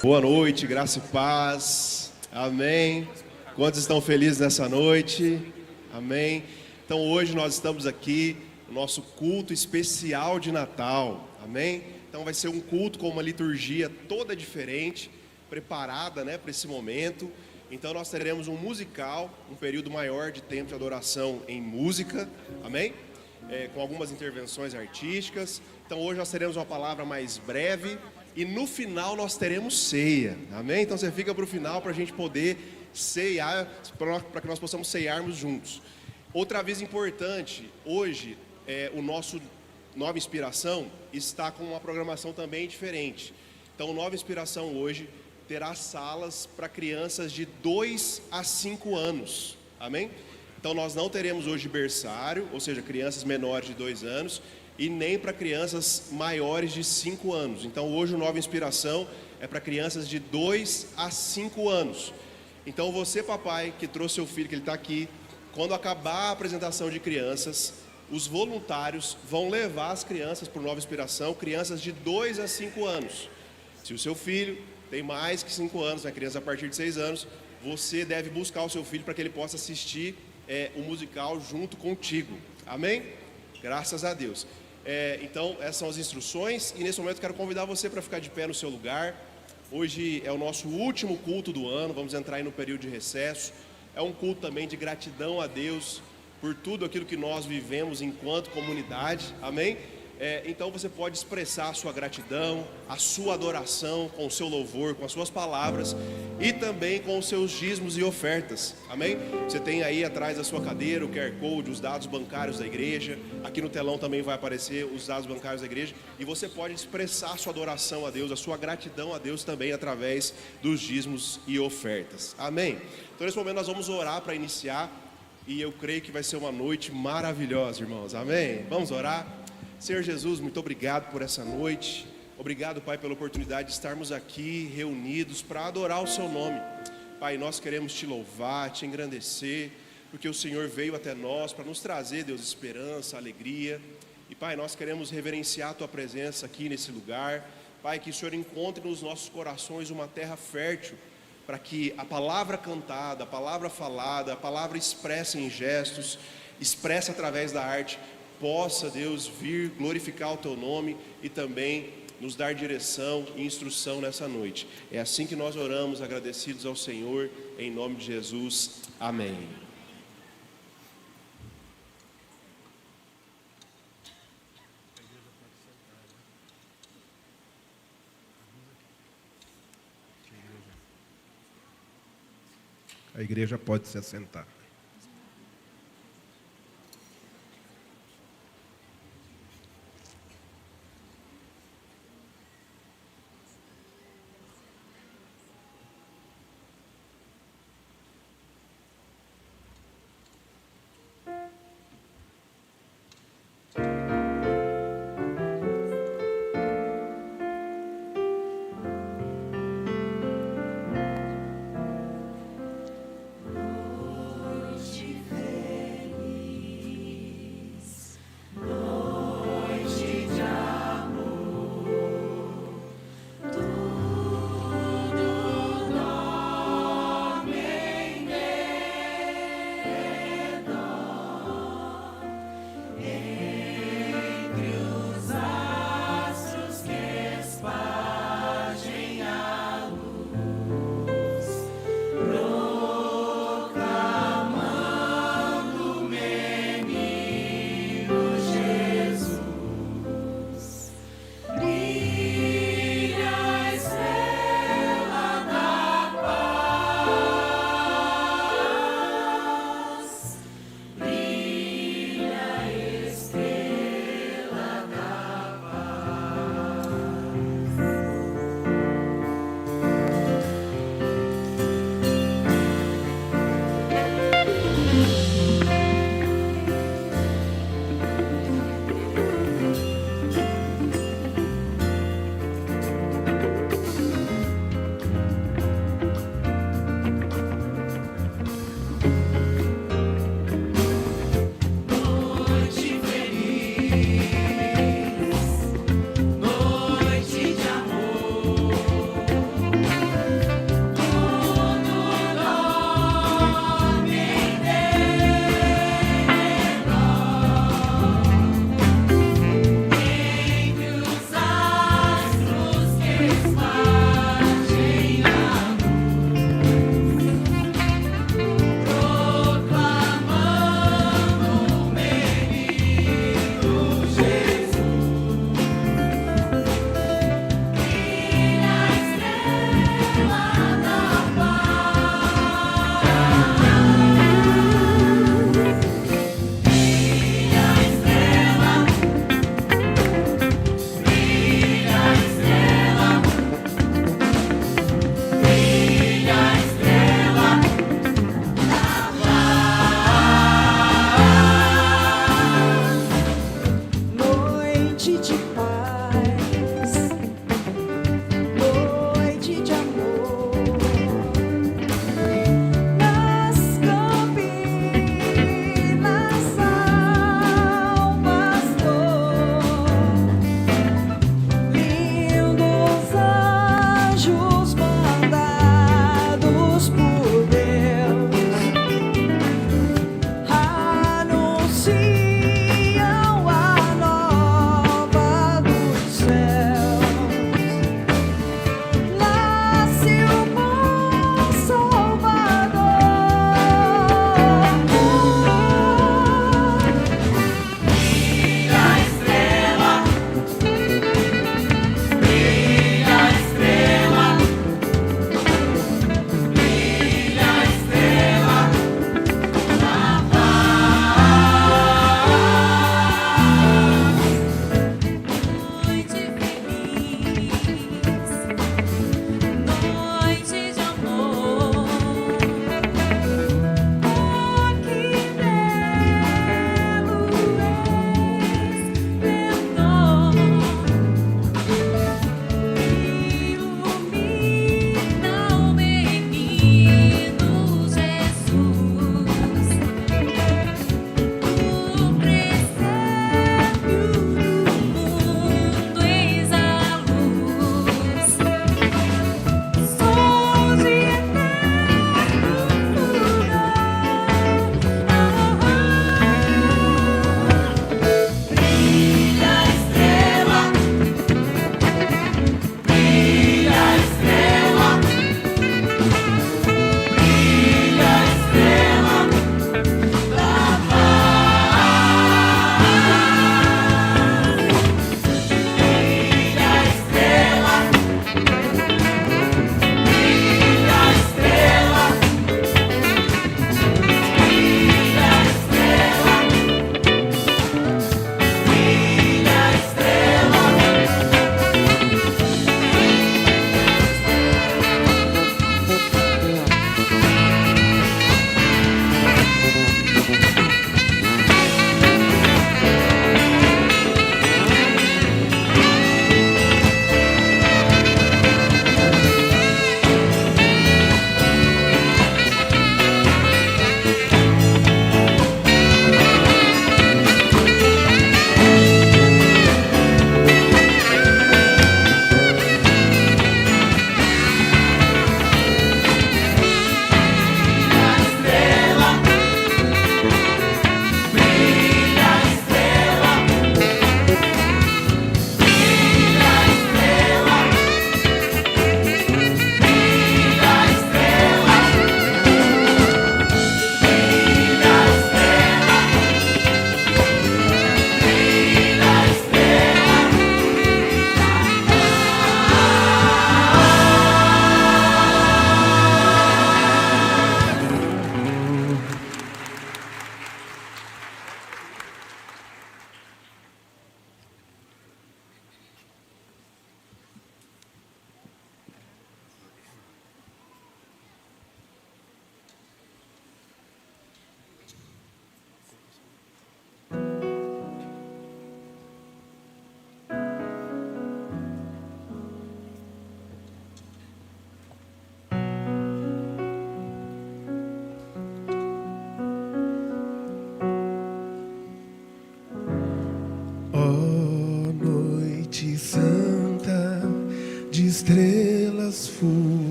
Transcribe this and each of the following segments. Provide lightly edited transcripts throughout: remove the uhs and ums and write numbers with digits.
Boa noite, graça e paz. Amém. Quantos estão felizes nessa noite? Amém. Então hoje nós estamos aqui no nosso culto especial de Natal. Amém. Então vai ser um culto com uma liturgia toda diferente, preparada, para esse momento. Então nós teremos um musical, um período maior de tempo de adoração em música. Amém. Com algumas intervenções artísticas. Então hoje nós teremos uma palavra mais breve e no final nós teremos ceia, amém? Então você fica para o final para a gente poder ceiar, para que nós possamos ceiarmos juntos. Outra aviso importante, hoje o nosso Nova Inspiração está com uma programação também diferente. Então Nova Inspiração hoje terá salas para crianças de 2 a 5 anos, amém? Então nós não teremos hoje berçário, ou seja, crianças menores de 2 anos, e nem para crianças maiores de 5 anos. Então hoje o Nova Inspiração é para crianças de 2 a 5 anos. Então você, papai, que trouxe seu filho, que ele está aqui, quando acabar a apresentação de crianças, os voluntários vão levar as crianças para o Nova Inspiração, crianças de 2 a 5 anos. Se o seu filho tem mais que 5 anos, criança a partir de 6 anos, você deve buscar o seu filho para que ele possa assistir o musical junto contigo, amém? Graças a Deus. Então essas são as instruções e nesse momento eu quero convidar você para ficar de pé no seu lugar. Hoje é o nosso último culto do ano, vamos entrar aí no período de recesso. É um culto também de gratidão a Deus por tudo aquilo que nós vivemos enquanto comunidade, amém? Então você pode expressar a sua gratidão, a sua adoração com o seu louvor, com as suas palavras e também com os seus dízimos e ofertas, amém? Você tem aí atrás da sua cadeira o QR Code, os dados bancários da igreja. Aqui no telão também vai aparecer os dados bancários da igreja e você pode expressar a sua adoração a Deus, a sua gratidão a Deus também através dos dízimos e ofertas, amém? Então nesse momento nós vamos orar para iniciar e eu creio que vai ser uma noite maravilhosa, irmãos, amém? Vamos orar? Senhor Jesus, muito obrigado por essa noite. Obrigado, Pai, pela oportunidade de estarmos aqui reunidos para adorar o Seu nome. Pai, nós queremos Te louvar, Te engrandecer, porque o Senhor veio até nós para nos trazer, Deus, esperança, alegria. E, Pai, nós queremos reverenciar a Tua presença aqui nesse lugar. Pai, que o Senhor encontre nos nossos corações uma terra fértil, para que a palavra cantada, a palavra falada, a palavra expressa em gestos, expressa através da arte, possa, Deus, vir glorificar o Teu nome e também nos dar direção e instrução nessa noite. É assim que nós oramos, agradecidos ao Senhor, em nome de Jesus. Amém. A igreja pode se assentar.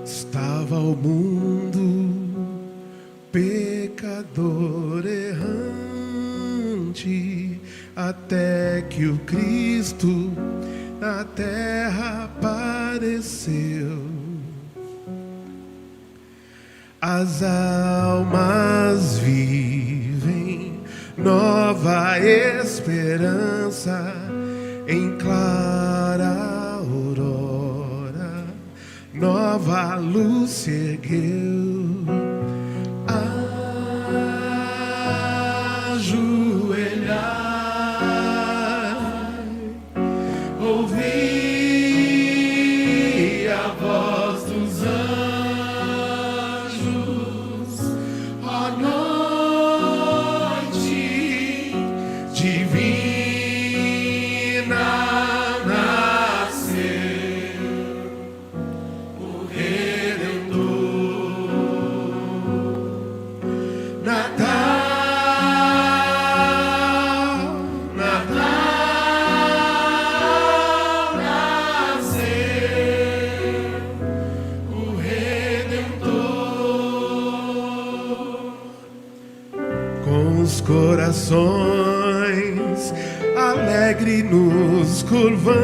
Estava o mundo pecador errante, até que o Cristo na terra apareceu. As almas vivem nova esperança em clara aurora, nova luz se ergueu. Ajoelhai, ouvi a voz dos anjos, ó noite divina nasceu o Redentor. Natal, os corações alegre nos curvamos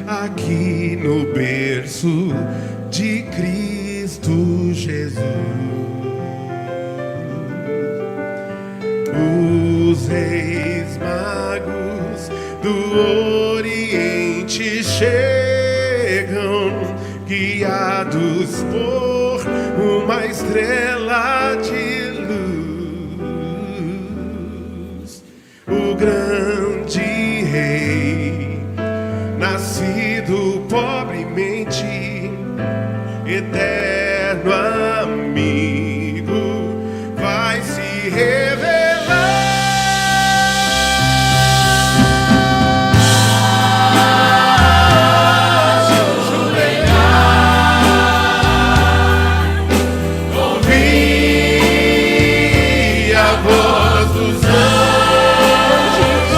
aqui no berço de Cristo Jesus. Os reis magos do Oriente chegam, guiados por uma estrela de luz. O grande rei, nascido pobremente, eterno amigo, vai se revelar. Ouvi a voz dos anjos,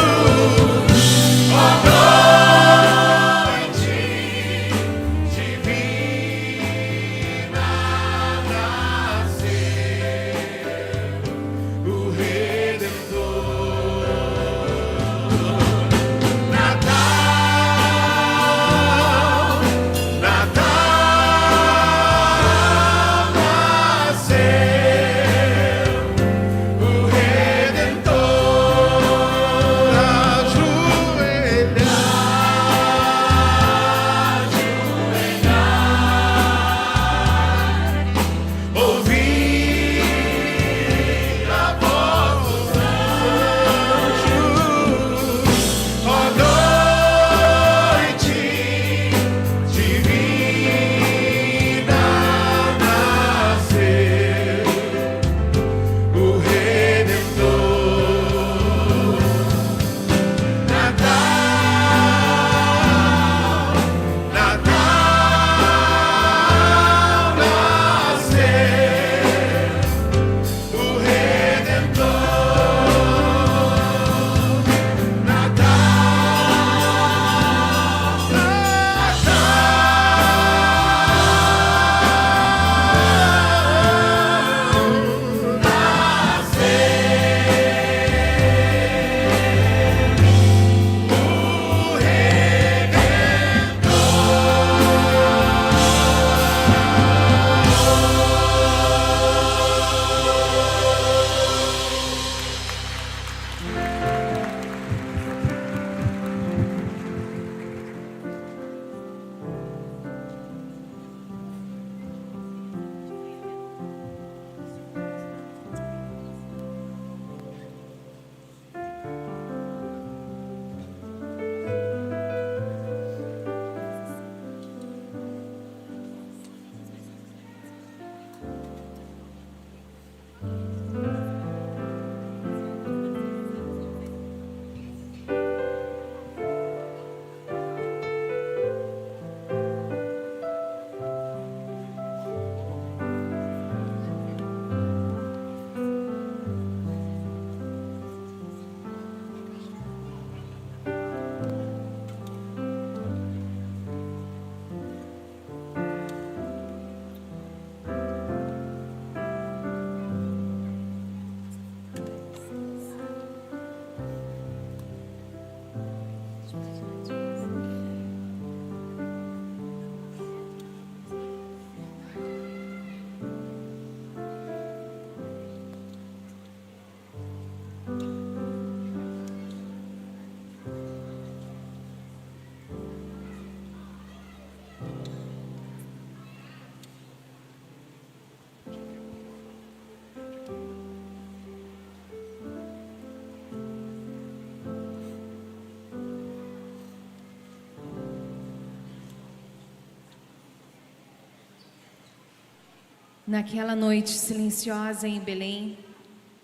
Naquela noite silenciosa em Belém,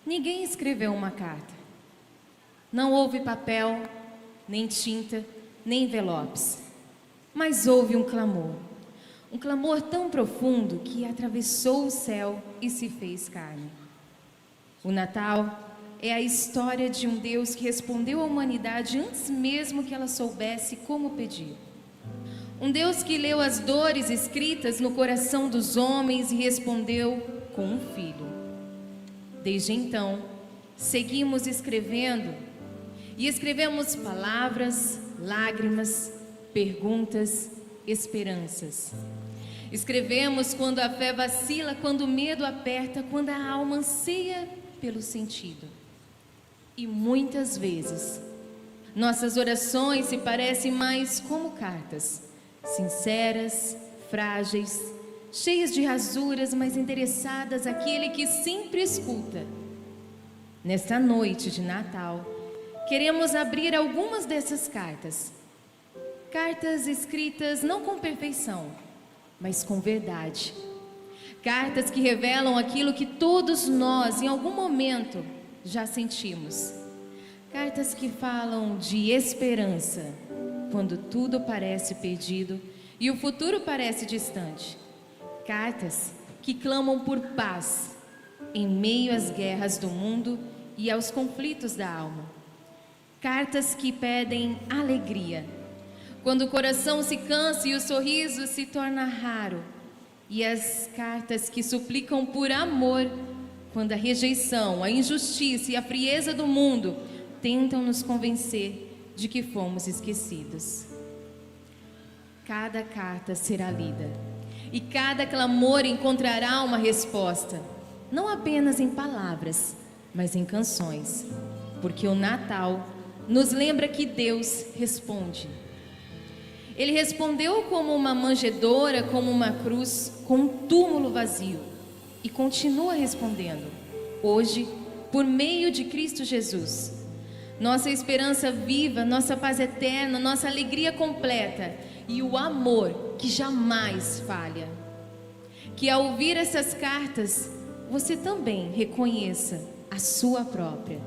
ninguém escreveu uma carta. Não houve papel, nem tinta, nem envelopes. Mas houve um clamor tão profundo que atravessou o céu e se fez carne. O Natal é a história de um Deus que respondeu à humanidade antes mesmo que ela soubesse como pedir. Um Deus que leu as dores escritas no coração dos homens e respondeu com um filho. Desde então, seguimos escrevendo e escrevemos palavras, lágrimas, perguntas, esperanças. Escrevemos quando a fé vacila, quando o medo aperta, quando a alma anseia pelo sentido. E muitas vezes, nossas orações se parecem mais como cartas, sinceras, frágeis, cheias de rasuras, mas endereçadas àquele que sempre escuta. Nesta noite de Natal, queremos abrir algumas dessas cartas. Cartas escritas não com perfeição, mas com verdade. Cartas que revelam aquilo que todos nós, em algum momento, já sentimos. Cartas que falam de esperança, quando tudo parece perdido e o futuro parece distante. Cartas que clamam por paz, em meio às guerras do mundo e aos conflitos da alma. Cartas que pedem alegria, quando o coração se cansa e o sorriso se torna raro. E as cartas que suplicam por amor, quando a rejeição, a injustiça e a frieza do mundo tentam nos convencer de que fomos esquecidos. Cada carta será lida e cada clamor encontrará uma resposta, não apenas em palavras, mas em canções, porque o Natal nos lembra que Deus responde. Ele respondeu como uma manjedoura, como uma cruz, com um túmulo vazio, e continua respondendo, hoje, por meio de Cristo Jesus. Nossa esperança viva, nossa paz eterna, nossa alegria completa e o amor que jamais falha. Que ao ouvir essas cartas, você também reconheça a sua própria.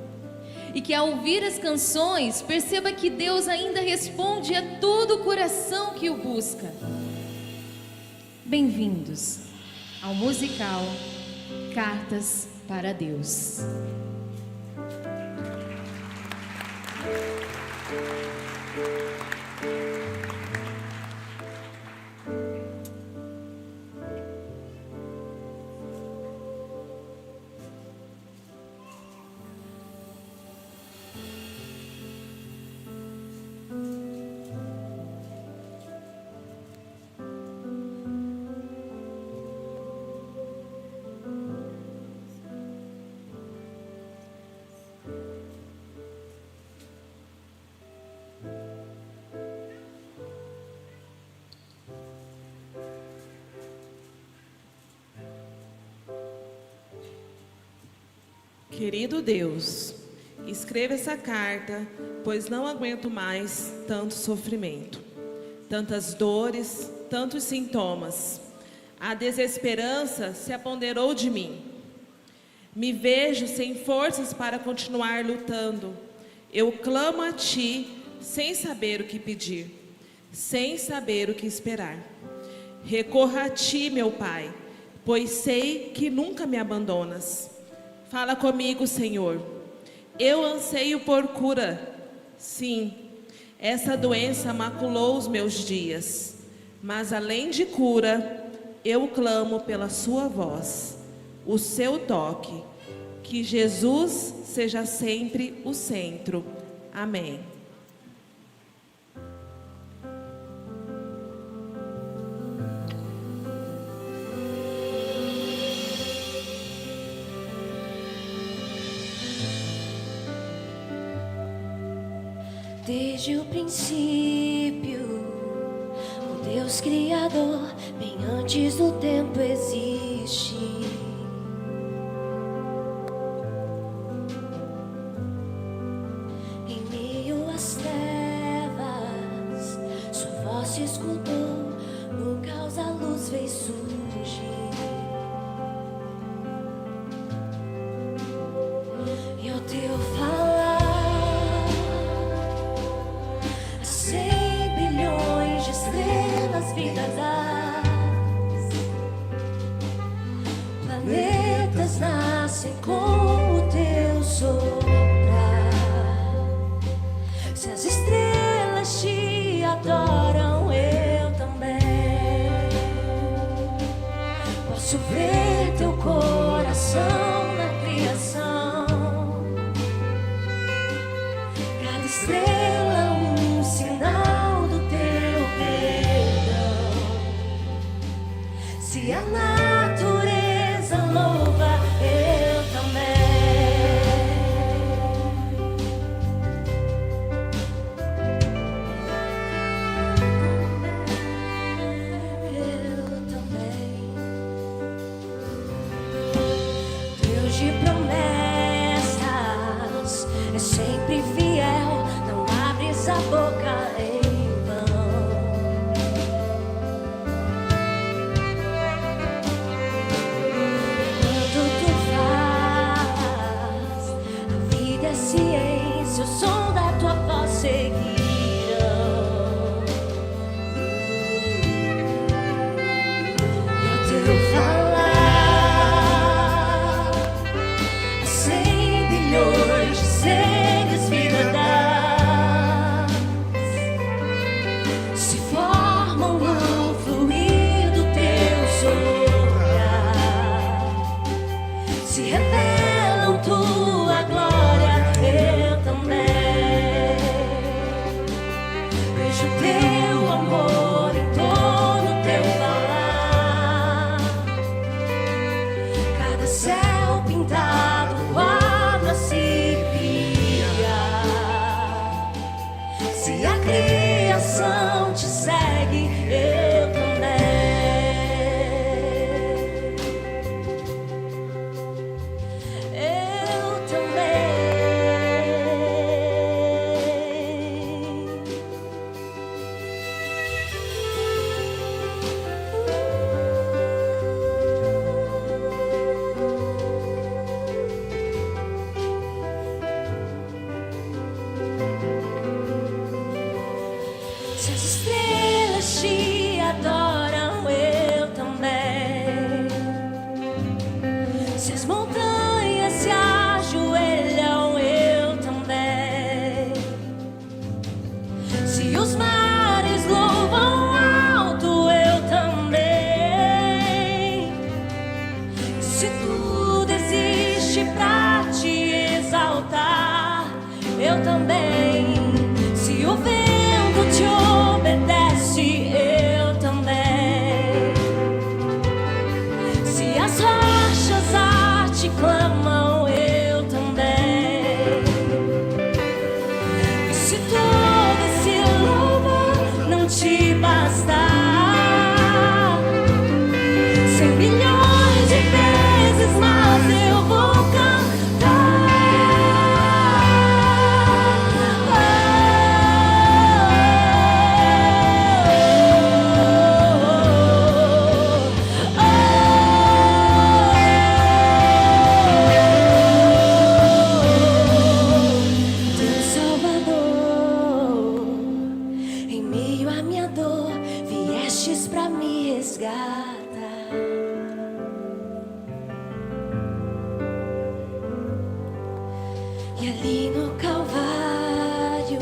E que ao ouvir as canções, perceba que Deus ainda responde a todo o coração que o busca. Bem-vindos ao musical Cartas para Deus. Querido Deus, escreva essa carta, pois não aguento mais tanto sofrimento, tantas dores, tantos sintomas. A desesperança se apoderou de mim. Me vejo sem forças para continuar lutando. Eu clamo a Ti sem saber o que pedir, sem saber o que esperar. Recorro a Ti, meu Pai, pois sei que nunca me abandonas. Fala comigo, Senhor. Eu anseio por cura. Sim, essa doença maculou os meus dias. Mas além de cura, eu clamo pela sua voz, o seu toque. Que Jesus seja sempre o centro. Amém. Desde o princípio, o Deus Criador, bem antes do tempo existe. Em meio às trevas, sua voz se escutou, no caos a luz veio surgir. vidas. Planetas nascem com o teu soprar. Se as estrelas te adoram, eu também posso ver teu coração na criação. Cada estrela um sinal do teu perdão. Se a natureza louva, eu também. Eu também. Deus de promessas é sempre fiel, não abres a boca em vão. Quando tu falas, a vida é ciência, o som da tua voz seguirão. E ao teu falar, 100 bilhões de seres vida dá. Se formam no fluir do teu soprar. Se revelam tua glória, eu também. Vejo teu amor em todo teu falar. Cada céu pintado, quadro a se criar. Se a criação te segue, eu também. Eu também. Se as estrelas te adoram, eu também. Se as montanhas se ajoelham, eu também. Se os mares louvam alto, eu também. Se tudo existe pra te exaltar, eu também. Se o vento te obedece, eu também. Se as rochas a te clamam, eu também. E se todo esse louvor não te bastar, 100 bilhões de vezes mais eu vou Teu Salvador, em meio à minha dor, viestes pra me resgatar. E ali no Calvário,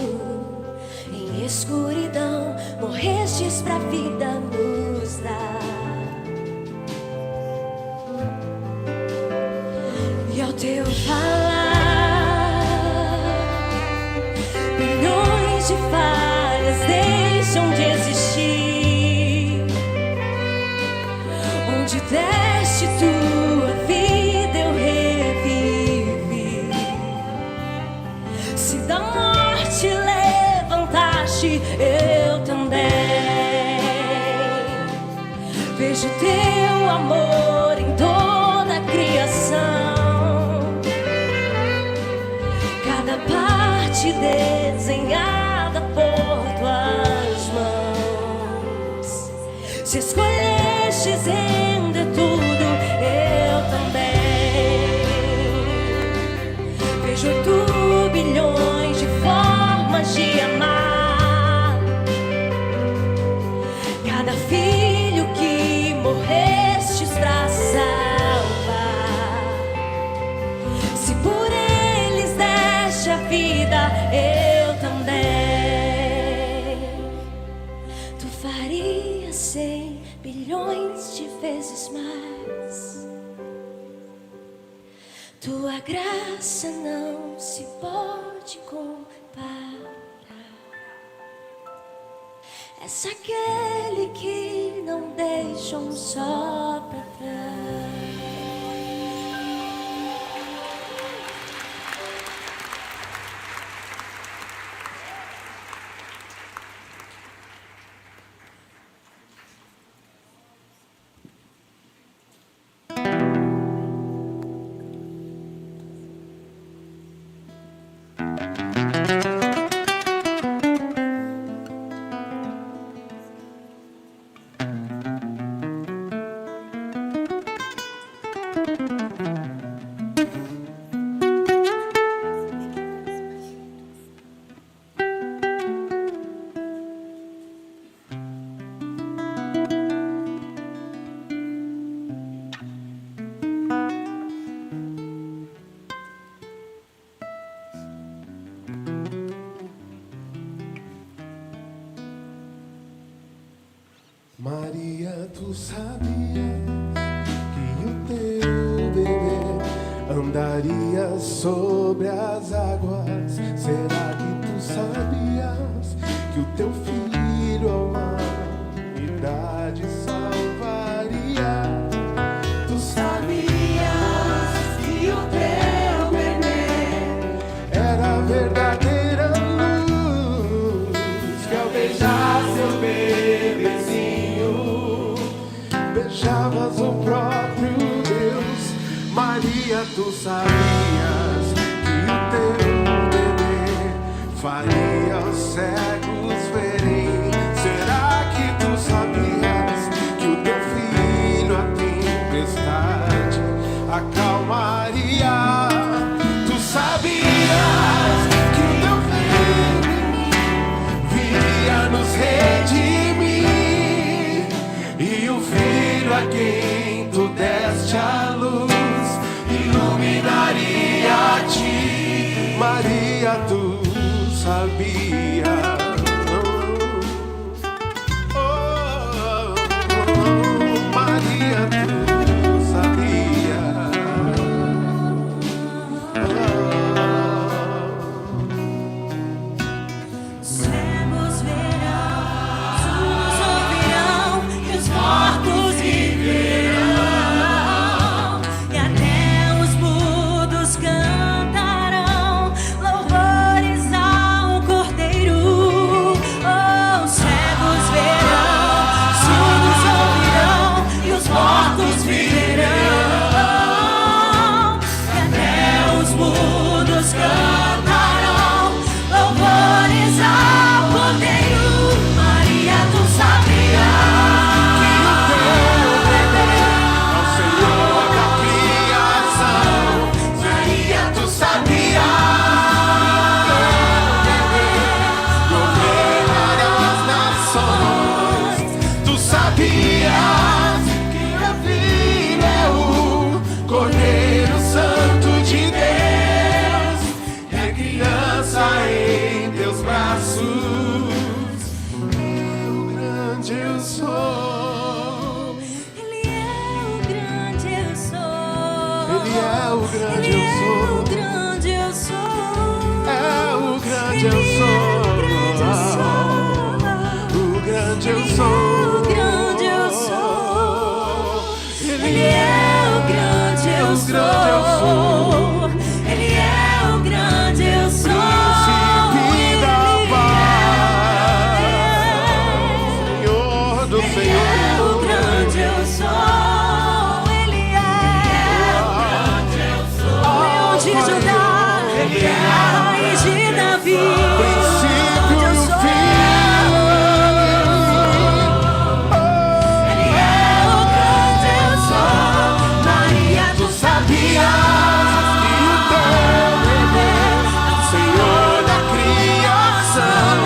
em escuridão, morrestes pra vida nos dar. E ao teu falar, milhões de falhas deixam de existir. Onde deste tua vida eu revivi. Se da morte levantaste, eu também. Vejo teu amor em toda a criação. Cada parte desenhada por tuas mãos. Se escolhestes render tudo, eu também. Vejo 8 bilhões de formas de amar. Cada vezes mais. Tua graça não se pode comparar. És aquele que não deixa um só pra trás. Maria, tu sabias que o teu bebê andaria sobre as águas? Será que tu sabias que o teu filho a humanidade salvaria? Tu sabias que o teu bebê era a verdadeira luz, que ao beijar seu bebezinho beijavas o próprio Deus. Maria, tu sabias que o teu bebê faria os cegos verem? Será que tu sabias que o teu filho a tempestade acalmaria? Tu sabias que o teu filho viria nos redimir, e o filho a quem tu deste a luz iluminaria a ti. Maria, tu sabias. Maria, tu sabias. Cegos verão, surdos ouvirão, e os mortos viverão, e até os mudos cantarão louvores ao Cordeiro. Oh, cegos verão, surdos ouvirão, e os mortos viverão, e até os mudos cantarão louvores ao Cordeiro. Maria, tu sabias que o teu bebê Ao Senhor da criação. Maria, tu sabias governar as nações. Tu sabias que a filha é o Cordeiro Santo de Deus, e a criança em teus braços. Eu grande eu sou. Ele é o grande eu sou. Ele é o grande Ele eu é sou. o grande eu sou. É o grande eu Ele é sou. o grande eu sou. O grande eu Ele sou. é o grande eu sou. Ele é o grande eu sou. Ele é o grande eu sou. Príncipe da paz, Senhor do Ele é Senhor. o grande eu sou. Ele é o grande eu sou. O leão de Judá, a raiz de Davi. Princípio e o fim. Ele é o grande eu sou. Maria, tu Sabias que o teu bebê, Senhor da criação.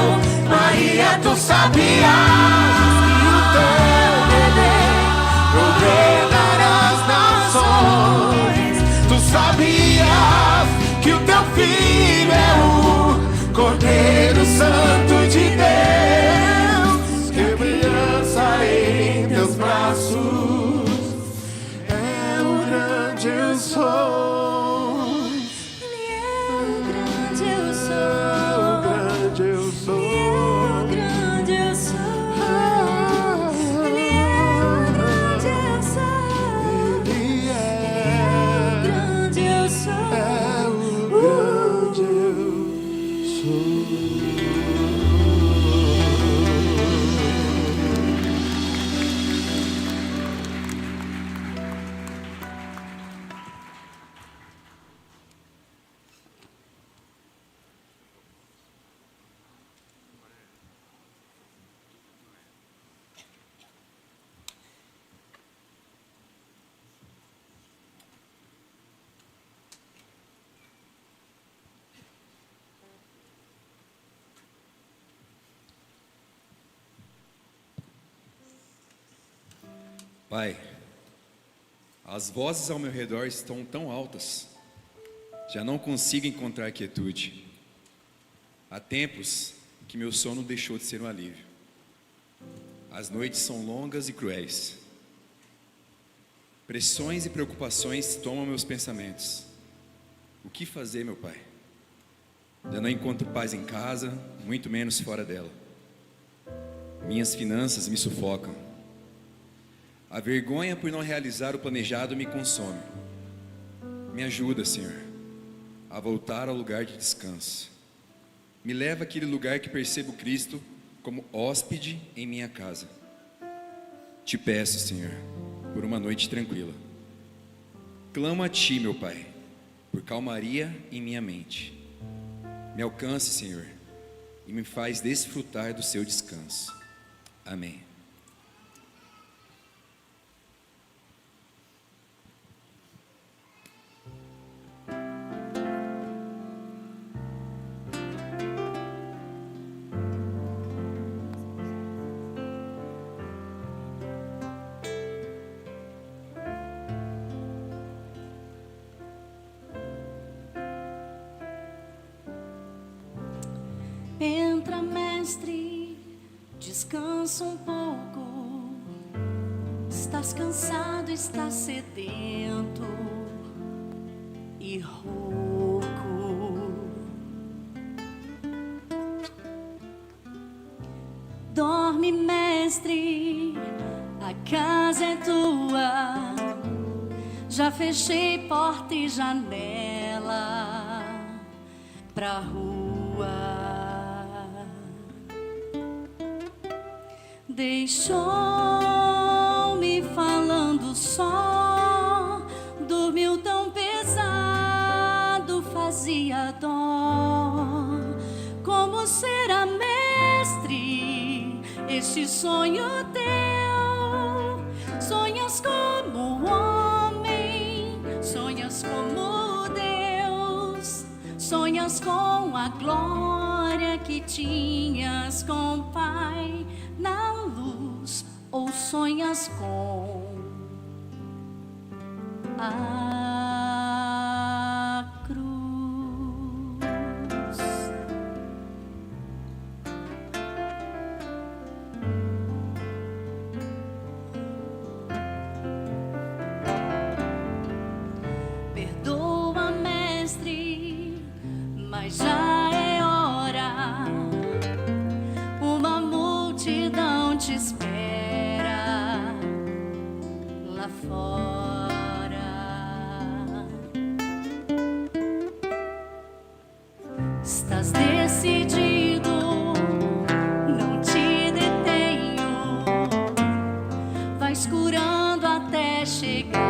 Maria, tu sabias que o teu bebê governará as nações. Tu sabias que o teu filho é o Cordeiro Santo de Deus, que brilhança em teus braços. Pai, as vozes ao meu redor estão tão altas, já não consigo encontrar quietude. Há tempos que meu sono deixou de ser um alívio. As noites são longas e cruéis. Pressões e preocupações tomam meus pensamentos. O que fazer, meu Pai? Já não encontro paz em casa, muito menos fora dela. Minhas finanças me sufocam. A vergonha por não realizar o planejado me consome. Me ajuda, Senhor, a voltar ao lugar de descanso. Me leva àquele lugar que percebo Cristo como hóspede em minha casa. Te peço, Senhor, por uma noite tranquila. Clamo a Ti, meu Pai, por calmaria em minha mente. Me alcance, Senhor, e me faz desfrutar do Seu descanso. Amém. Entra, mestre, descansa um pouco. Estás cansado, estás sedento e rouco. Dorme, mestre, a casa é tua. Já fechei porta e janela pra rua. Deixou-me falando só, dormiu tão pesado, fazia dó. Como será, mestre, este sonho teu? Sonhas como homem, sonhas como Deus, sonhas com a glória que tinhas com o Pai na luz, ou sonhas com a cruz? Perdoa, mestre, mas já é hora. Uma multidão te espera lá fora. Estás decidido, não te detenho. Vais curando até chegar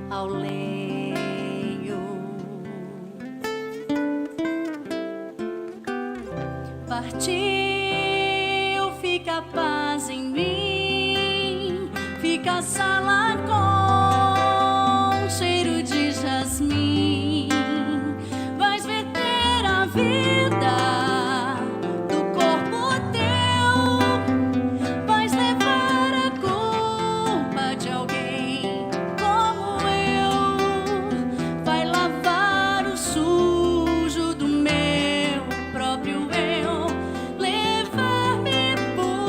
ao lenho. Partiu, fica a paz em mim, fica a sala com cheiro de jasmim. Vais verter a vida do corpo teu, vais levar a culpa de alguém como eu, vai lavar o sujo do meu próprio eu, levar-me puro.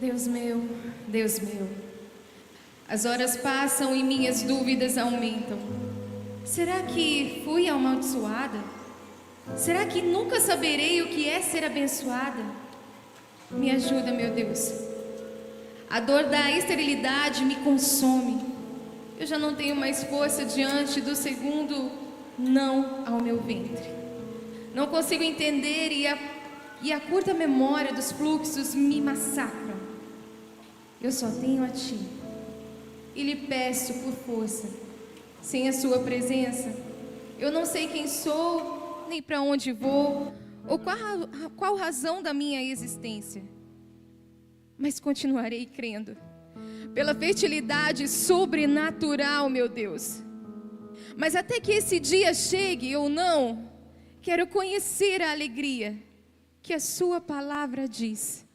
Deus meu, as horas passam e minhas dúvidas aumentam. Será que fui amaldiçoada? Será que nunca saberei o que é ser abençoada? Me ajuda, meu Deus. A dor da esterilidade me consome. Eu já não tenho mais força diante do segundo não ao meu ventre. Não consigo entender e a curta memória dos fluxos me massacra. Eu só tenho a Ti e lhe peço por força. Sem a Sua presença, eu não sei quem sou, nem para onde vou, ou qual razão da minha existência. Mas continuarei crendo pela fertilidade sobrenatural, meu Deus. Mas até que esse dia chegue ou não, quero conhecer a alegria que a Sua palavra diz.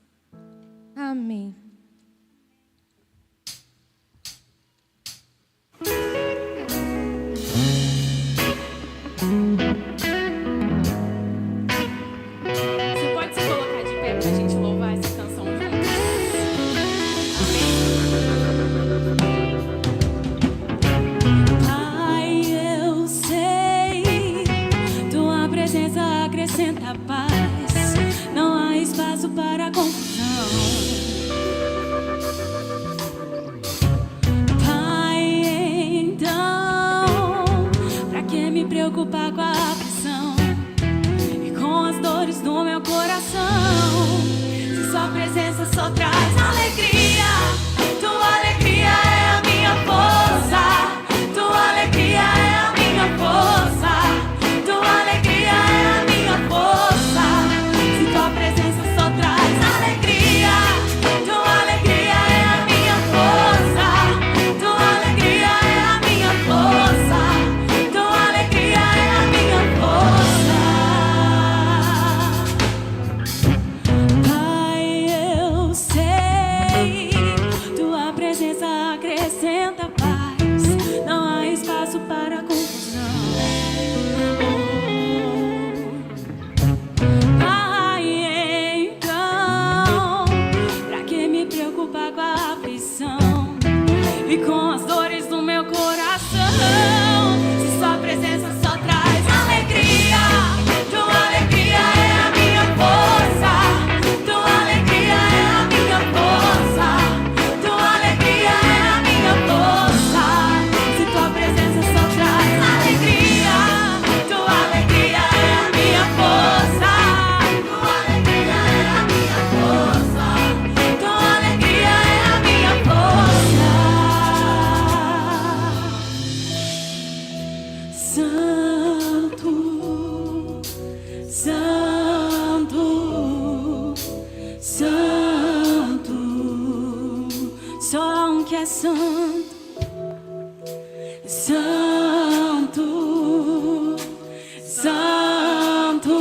Amém. Você pode se colocar de pé pra gente louvar essa canção juntos? Pai, eu sei, Tua presença acrescenta paz, não há espaço para confusão. Preocupar com a aflição e com as dores do meu coração. Se Sua presença só traz alegria, Tua alegria é a minha força. Tua alegria é a minha força. Tua alegria é a minha força. Se Tua presença só traz alegria, Tua alegria é a minha força. Tua alegria é a minha força. Acrescenta paz, não há espaço para confusão. Pai, então, pra que me preocupar com a aflição e com as dores do meu coração? Se Sua presença só traz alegria, Tua alegria é a minha força. Tua alegria é a minha força. Tua alegria é a minha força. Se Tua presença só traz alegria, Tua alegria é a minha força. Tua alegria é a minha força. Tua alegria é a minha força. Santo, Santo, Santo, só um que é santo. Santo, Santo,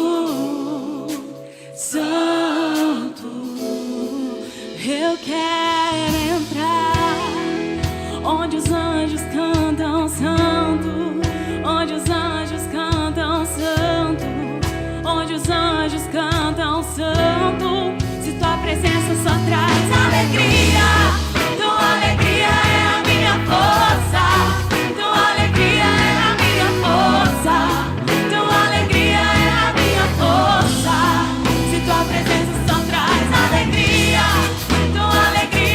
Santo, eu quero entrar onde os anjos cantam santo, onde os anjos cantam santo, onde os anjos cantam santo. Se Tua presença só traz alegria, Tua alegria é a minha força. Tua alegria é a minha força. Tua alegria é a minha força. Se Tua presença só traz alegria, Tua alegria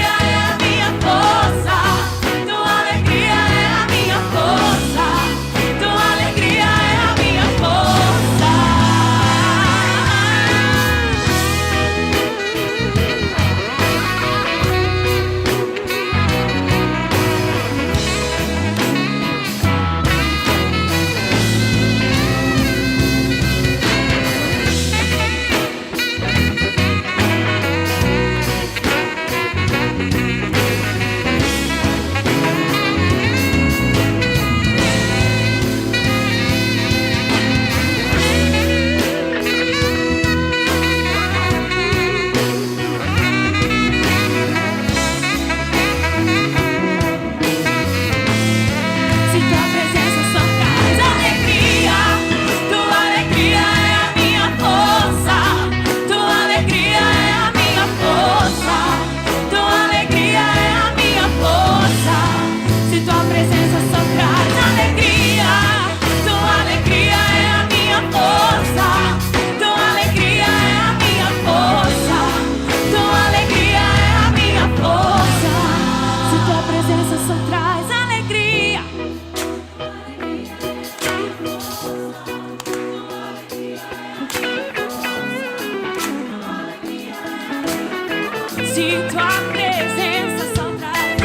Se tua presença só traz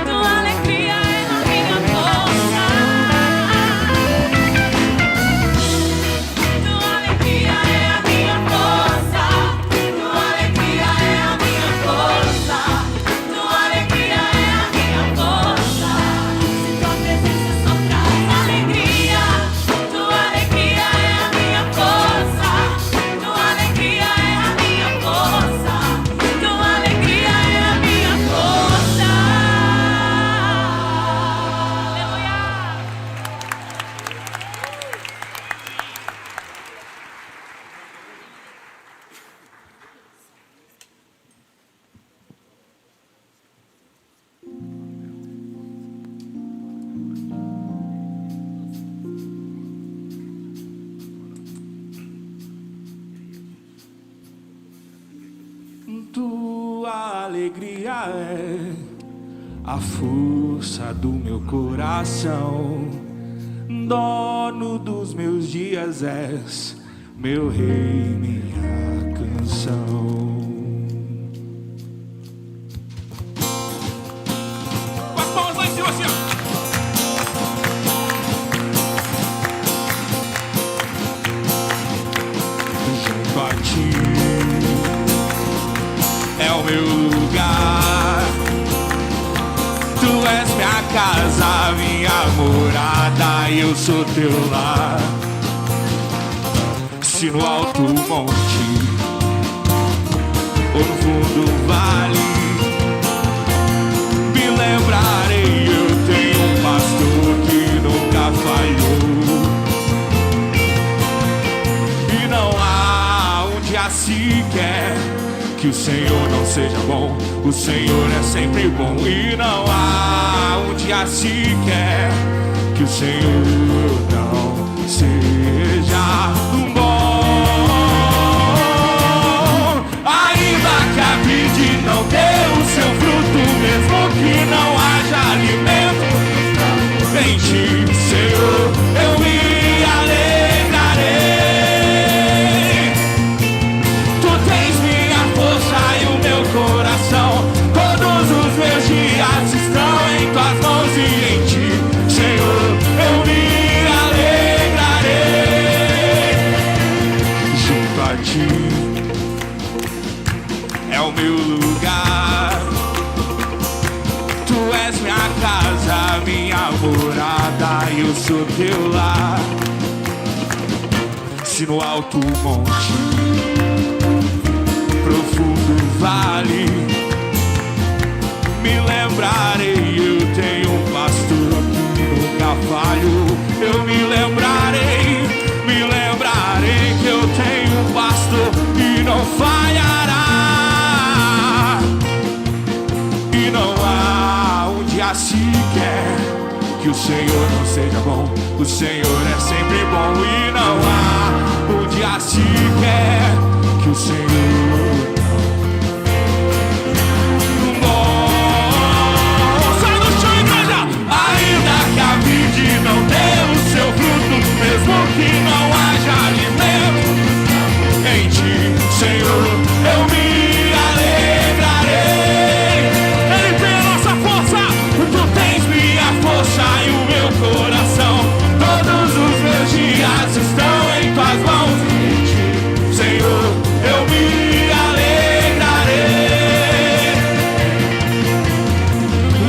tua alegria é a minha força. Tua alegria é a minha força. Tua alegria é a minha força. Tua alegria é a minha força. Se tua presença só traz alegria. Tua alegria é a minha força. Tua alegria é a minha força. Tua alegria é a minha força. Aleluia. Tua alegria é a força do meu coração. Dono dos meus dias és, meu rei, minha canção. Com as mãos lá em cima, assim, ó. Junto a ti é o meu lugar. Tu és minha casa, minha morada, e eu sou teu lar. Se no alto monte ou no fundo do vale, me lembrarei, eu tenho um pastor que nunca falhou. E não há um dia sequer que o Senhor não seja bom. O Senhor é sempre bom. E não há um dia sequer que o Senhor não seja bom. Ainda que a vide não dê o seu fruto, mesmo que não haja alimento, em ti, Senhor, eu me alegrarei. Tu tens minha força e o meu coração. Todos os meus dias estão em tuas mãos, e em ti, Senhor, eu me alegrarei. Junto a ti é o meu lugar. Tu és minha casa, minha morada, e eu sou teu lar. Se no alto monte, profundo vale, me lembrarei, eu tenho um pastor que nunca falho. Eu me lembrarei que eu tenho um pastor que não falhará. E não há um dia sequer que o Senhor não seja bom. O Senhor é sempre bom. E não há um dia sequer que o Senhor não bom. Sai do chão, igreja! Ainda que a vide não dê o seu fruto, mesmo que não haja alimento, em ti, Senhor, eu me alegrarei. Ele tem a nossa força. Tu tens minha força e o meu coração. Todos os meus dias estão em tuas mãos, e em ti, Senhor, eu me alegrarei.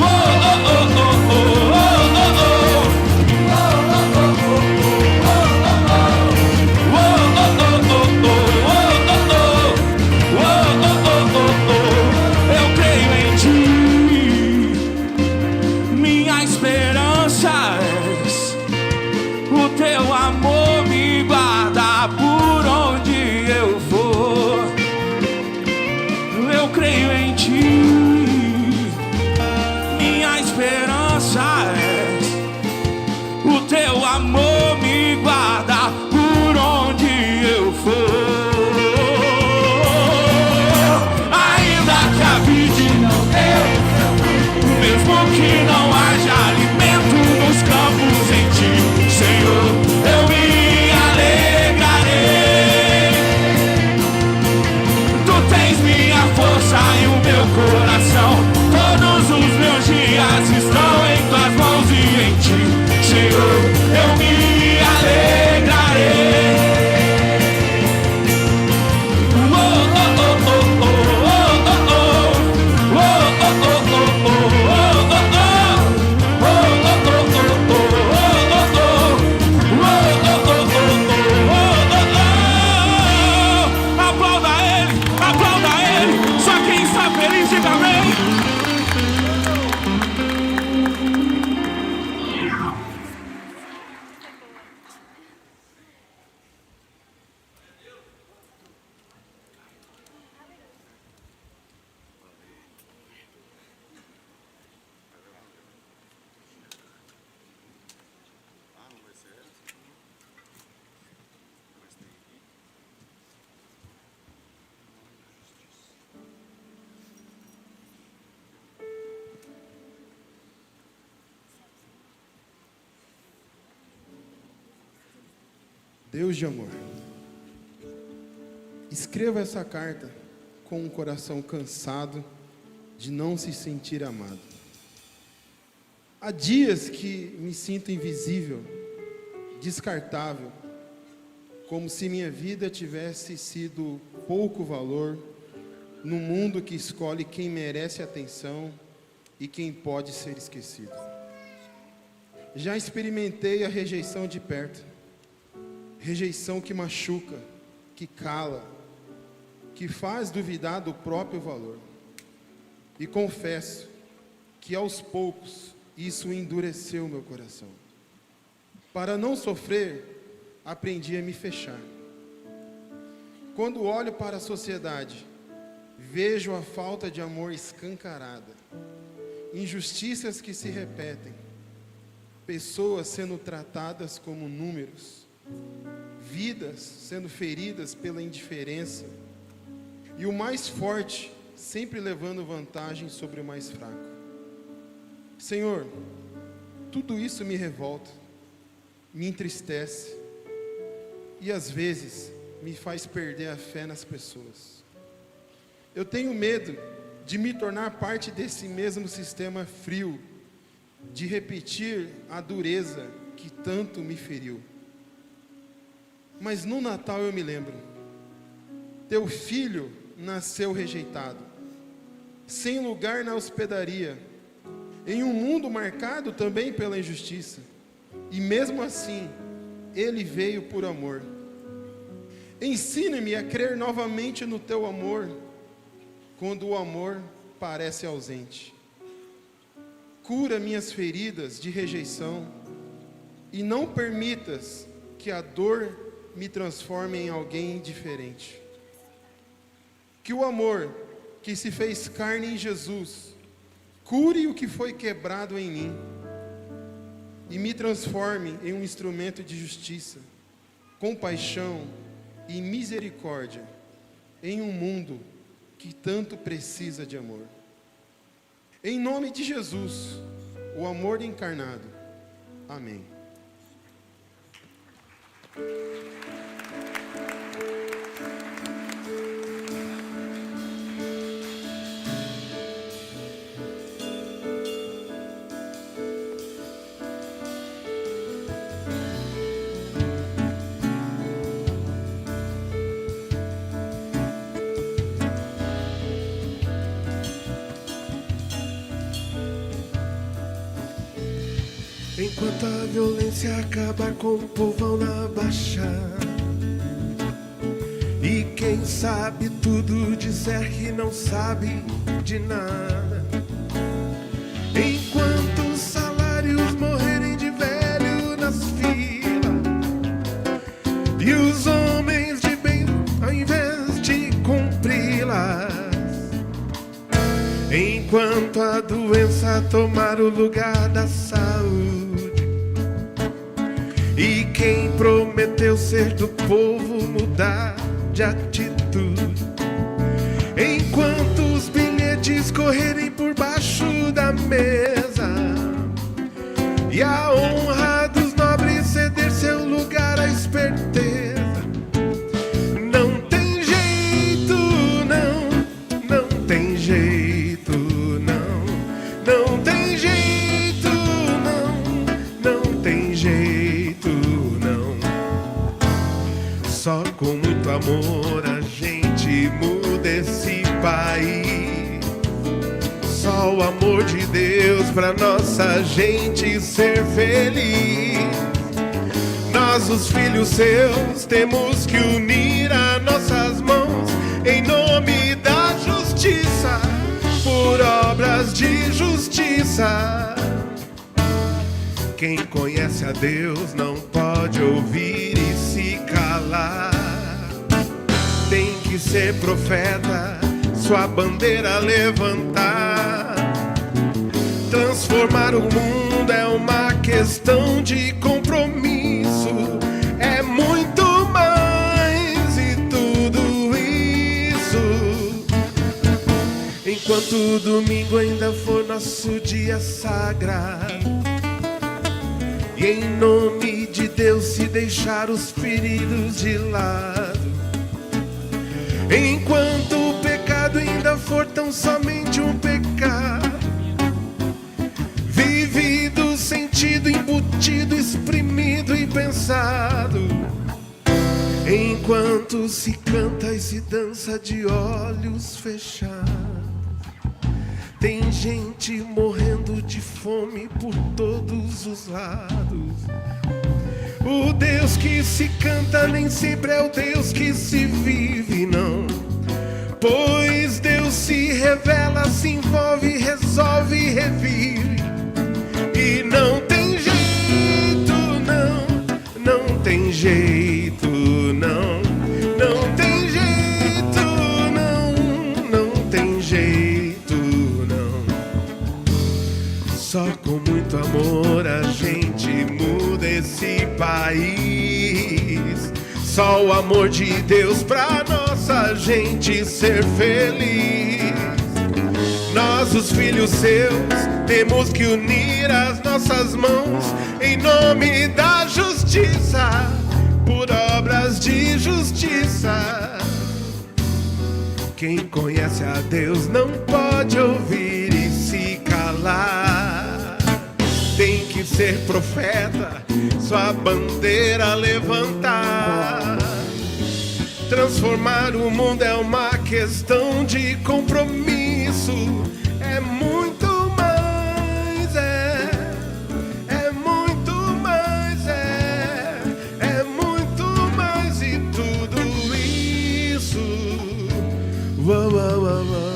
Oh, oh, oh, oh, oh, oh, oh, oh. Eu creio em ti, minha esperança és, o teu amor me guarda por onde eu for. Eu creio em ti, minha esperança és, o teu amor me guarda por onde eu for. Ainda que a vide não deu, mesmo que não haja alimento nos campos, em ti, Senhor, Deus de amor, escreva essa carta com um coração cansado de não se sentir amado. Há dias que me sinto invisível, descartável, como se minha vida tivesse sido pouco valor num mundo que escolhe quem merece atenção e quem pode ser esquecido. Já experimentei a rejeição de perto, rejeição que machuca, que cala, que faz duvidar do próprio valor. E confesso que aos poucos isso endureceu meu coração. Para não sofrer, aprendi a me fechar. Quando olho para a sociedade, vejo a falta de amor escancarada, injustiças que se repetem, pessoas sendo tratadas como números, vidas sendo feridas pela indiferença, e o mais forte sempre levando vantagem sobre o mais fraco. Senhor, tudo isso me revolta, me entristece e às vezes me faz perder a fé nas pessoas. Eu tenho medo de me tornar parte desse mesmo sistema frio, de repetir a dureza que tanto me feriu. Mas no Natal eu me lembro, teu filho nasceu rejeitado, sem lugar na hospedaria, em um mundo marcado também pela injustiça, e mesmo assim, ele veio por amor. Ensine-me a crer novamente no teu amor, quando o amor parece ausente. Cura minhas feridas de rejeição, e não permitas que a dor me transforme em alguém diferente. Que o amor que se fez carne em Jesus cure o que foi quebrado em mim e me transforme em um instrumento de justiça, compaixão e misericórdia em um mundo que tanto precisa de amor. Em nome de Jesus, o amor encarnado. Amém. Enquanto a violência acaba com o povão na Baixada, e quem sabe tudo disser que não sabe de nada, enquanto os salários morrerem de velho nas filas, e os homens de bem ao invés de cumpri-las, enquanto a doença tomar o lugar da saúde, e quem prometeu ser do povo mudar de atitude, enquanto os bilhetes correrem por baixo da mesa, e a honra dos nobres ceder seu lugar à esperteza, não tem jeito, não tem jeito, não tem jeito, não tem jeito, não. Só com muito amor a gente muda esse país. Só o amor de Deus pra nossa gente ser feliz. Nós, os filhos seus, temos que unir as nossas mãos em nome da justiça, por obras de justiça. Quem conhece a Deus não pode ouvir e se calar. Tem que ser profeta, sua bandeira levantar. Transformar o mundo é uma questão de compromisso. É muito mais e tudo isso. Enquanto o domingo ainda for nosso dia sagrado, E em nome de Deus, se deixar os feridos de lado, enquanto o pecado ainda for tão somente um pecado, vivido, sentido, embutido, exprimido e pensado, enquanto se canta e se dança de olhos fechados, tem gente morrendo de fome por todos os lados. O Deus que se canta nem sempre é o Deus que se vive, não. Pois Deus se revela, se envolve, resolve e revive. E não tem jeito, não, não tem jeito, não, não tem jeito, não, não tem jeito, não. Só com muito amor a gente muda esse país. Só o amor de Deus pra nossa gente ser feliz. Nós, os filhos seus, temos que unir as nossas mãos em nome da justiça, por obras de justiça. Quem conhece a Deus não pode ouvir e se calar. Tem que ser profeta, sua bandeira levantar. Transformar o mundo é uma questão de compromisso. É muito mais, é muito mais, é muito mais e tudo isso. Uau, uau, uau, uau.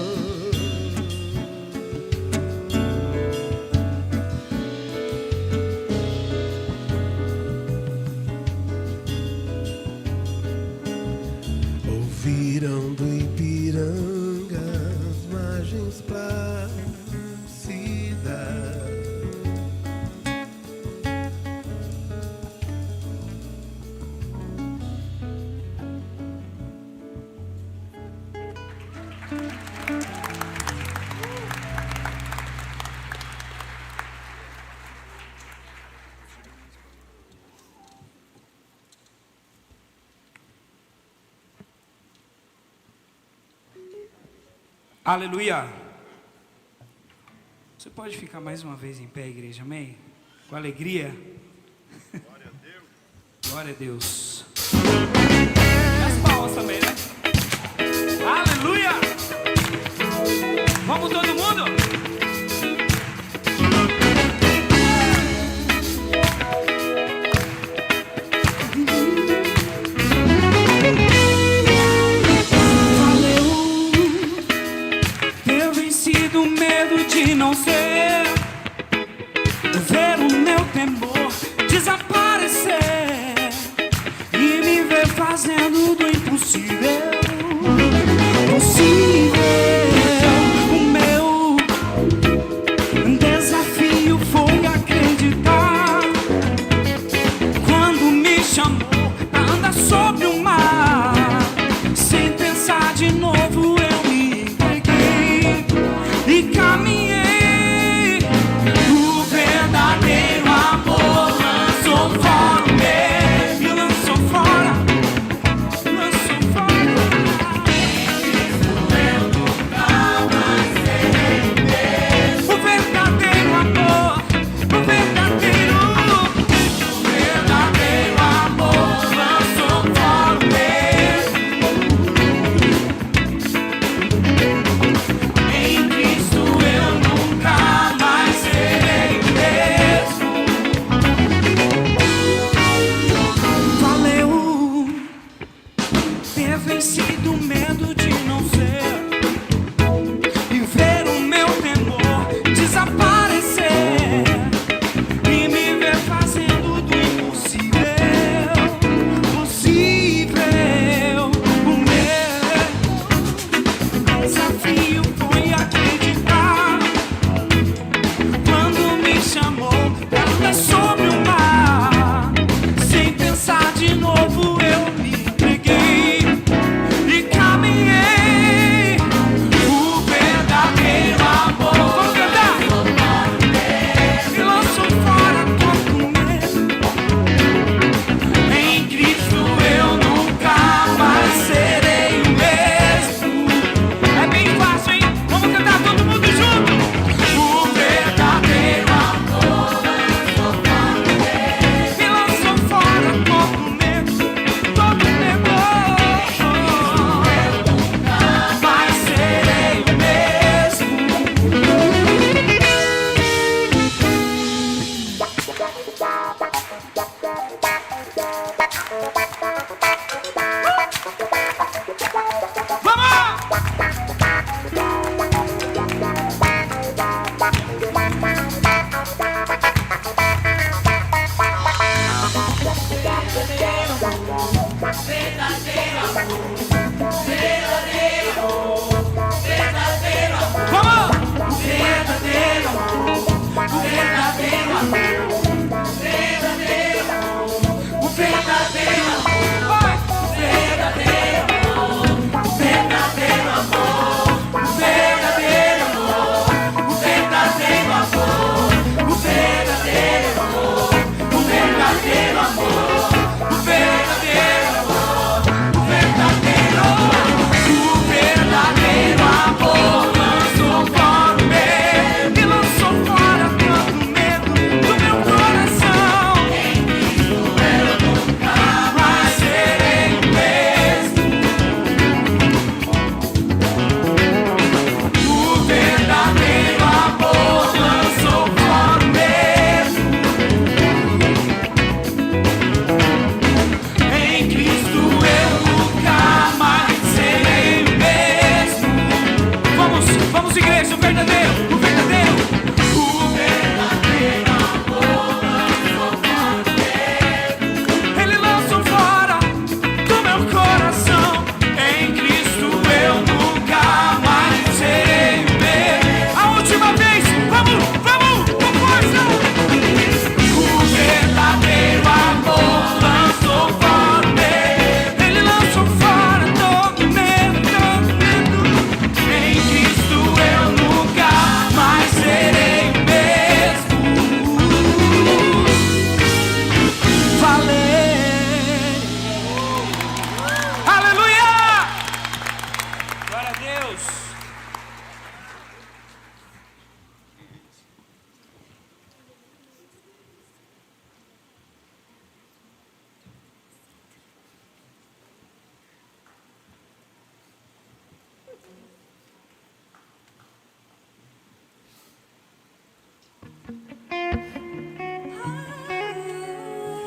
Ouviram do Ipiranga as margens plácidas. Aleluia! Você pode ficar mais uma vez em pé, igreja, amém? Com alegria. Glória a Deus. Glória a Deus. As palmas também, né? Aleluia! Vamos todo mundo? De não ser, ver o meu temor desaparecer e me ver fazendo do impossível possível. O meu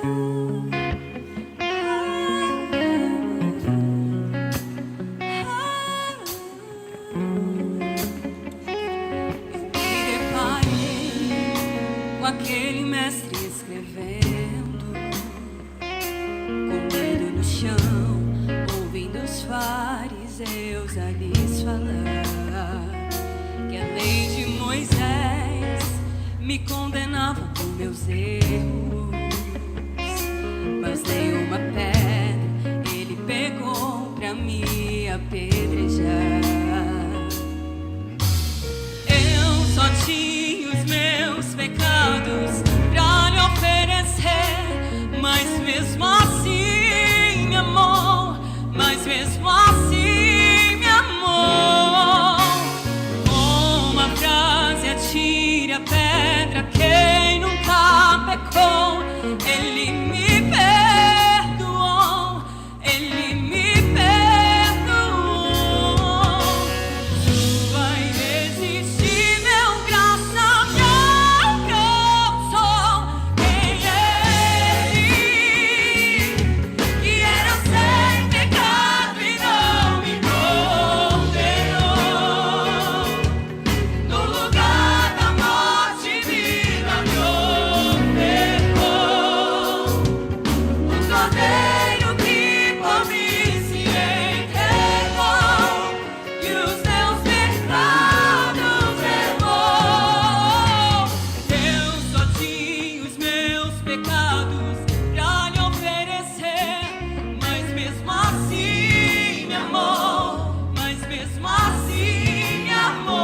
Com aquele mestre escrevendo, com o dedo no chão, ouvindo os fariseus a lhes falar que a lei de Moisés me condenava por meus erros, mas nenhuma pedra ele pegou pra me apedrejar. Eu só tinha os meus pecados pra lhe oferecer, mas mesmo assim me amou, mas mesmo assim me amou. Uma frase: atire a pedra quem nunca pecou. Ele me perdoou, ele me perdoou. Vai resistir, meu graça me alcançou. Quem é ele, que era sem pecado e não me condenou? No lugar da morte, vida me ofertou. O cordeiro que por mim se entregou e os meus pecados levou. Eu só tinha os meus pecados pra lhe oferecer, mas mesmo assim me amou, mas mesmo assim me amou.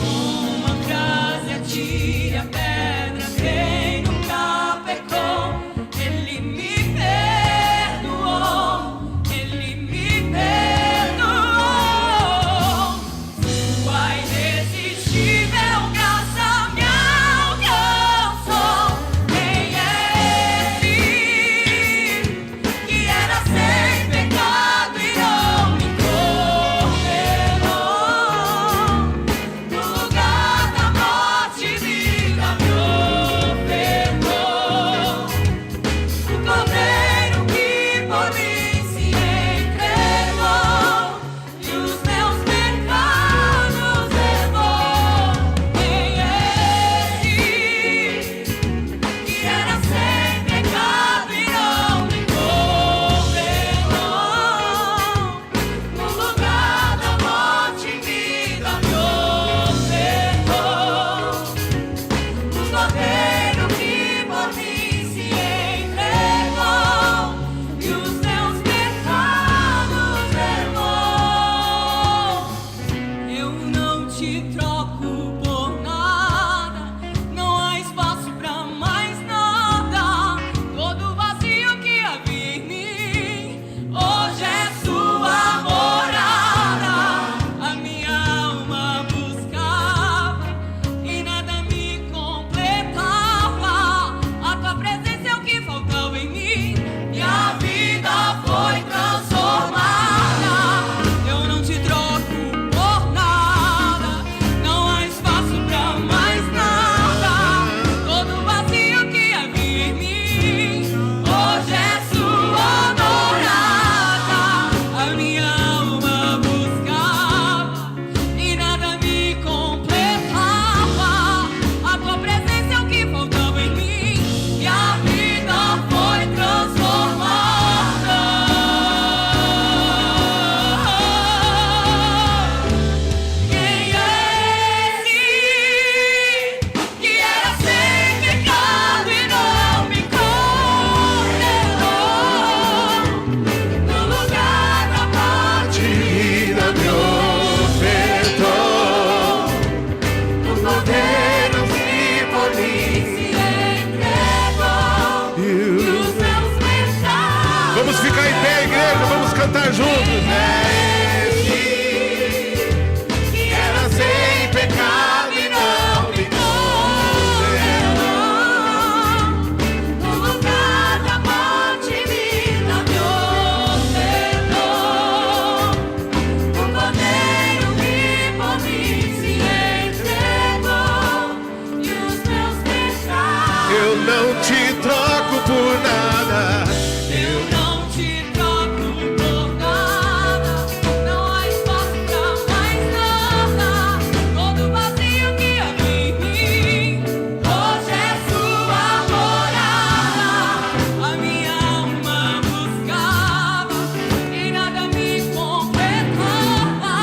Uma frase: atire a pedra quem nunca pecou. Ele me perdoou, ele me perdoou. Vai resistir, meu graça me alcançou. Quem é ele, que era sem pecado e não me condenou? No lugar da morte, vida me ofertou. O cordeiro que por mim se entregou e os meus pecados levou. Quem é ele, que era sem pecado e não me condenou? No lugar da morte, vida me ofertou. O cordeiro que por mim se entregou e os meus pecados levou. Eu não te troco por nada, não há espaço pra mais nada. Todo vazio que havia em mim hoje é sua morada. A minha alma buscava e nada me completava. A tua presença é o que faltava em mim e a vida foi transformada. Eu não te troco por nada, não há espaço pra mais nada. Todo vazio que havia em mim hoje é sua morada. A minha alma buscava e nada me completava. A tua presença é o que faltava em mim e a vida foi transformada. Quem é ele, que era sem pecado e não me condenou? No lugar da morte, vida me ofertou. O cordeiro que por mim se entregou e os meus pecados. Vamos ficar em pé, igreja, vamos cantar juntos. Que era sem pecado e não me condenou. No lugar da morte, vida me ofertou. O cordeiro que por mim se entregou e os meus pecados. Eu não não te troco por nada. Eu não te troco por nada. Não há espaço pra mais nada. Todo vazio que havia em mim, hoje é sua morada. A minha alma buscava e nada me completava.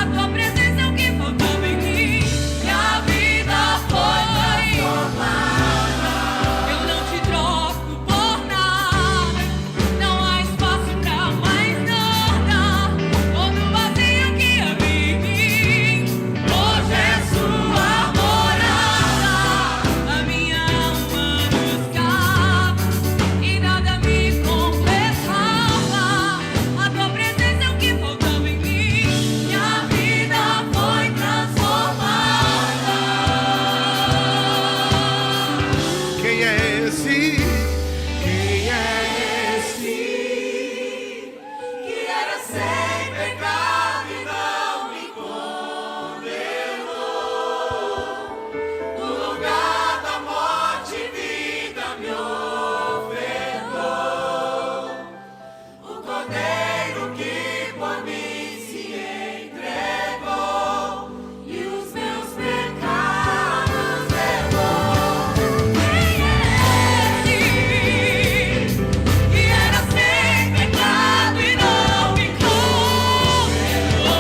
A tua presença é o que faltava em mim. Minha vida foi transformada. Eu não te troco por nada. Não há espaço pra mais nada. Todo vazio que havia em mim, hoje é sua morada. A minha alma buscava e nada me completava. A tua presença é o que faltava em mim. Minha vida foi transformada. Quem é esse? Quem é esse? Que era sem pecado e não me condenou. No lugar da morte, vida me ofertou. O Cordeiro que por mim se entregou e os meus pecados levou. Quem é esse? Que era sem pecado e não me condenou.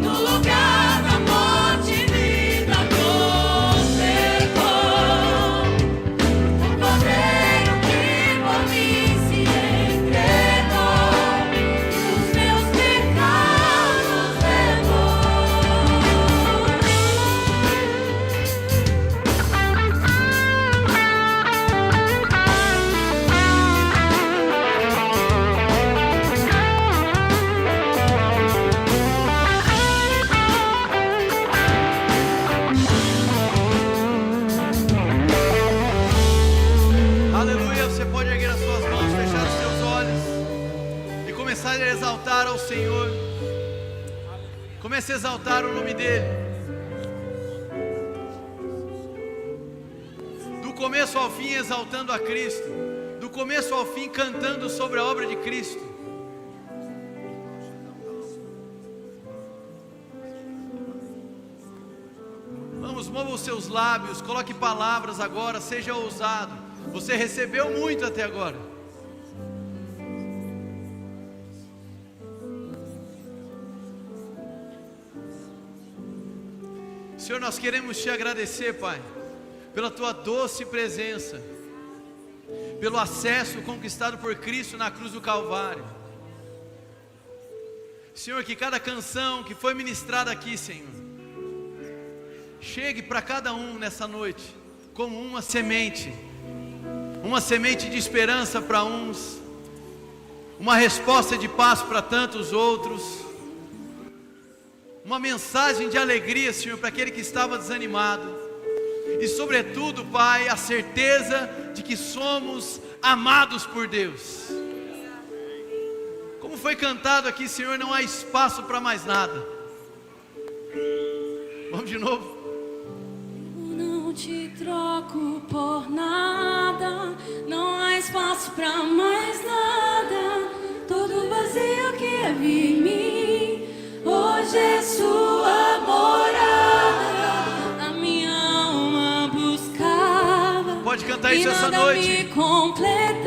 No lugar da morte, vida me ofertou. O Cordeiro que por mim se entregou e os meus pecados levou. Aleluia, você pode erguer as suas mãos, fechar os seus olhos e começar a exaltar ao Senhor. Comece a exaltar o nome dEle. Do começo ao fim exaltando a Cristo. Do começo ao fim cantando sobre a obra de Cristo. Vamos, mova os seus lábios, coloque palavras agora, seja ousado. Você recebeu muito até agora. Senhor, nós queremos te agradecer, Pai, pela tua doce presença, pelo acesso conquistado por Cristo na cruz do Calvário. Senhor, que cada canção que foi ministrada aqui, Senhor, chegue para cada um nessa noite como uma semente de esperança para uns, uma resposta de paz para tantos outros, uma mensagem de alegria, Senhor, para aquele que estava desanimado, e sobretudo, Pai, a certeza de que somos amados por Deus. Como foi cantado aqui, Senhor, não há espaço para mais nada. Vamos de novo. Não te troco por nada, não há espaço pra mais nada. Todo vazio que havia em mim, hoje é sua morada. A minha alma buscava, Pode cantar isso e essa nada noite. me completava.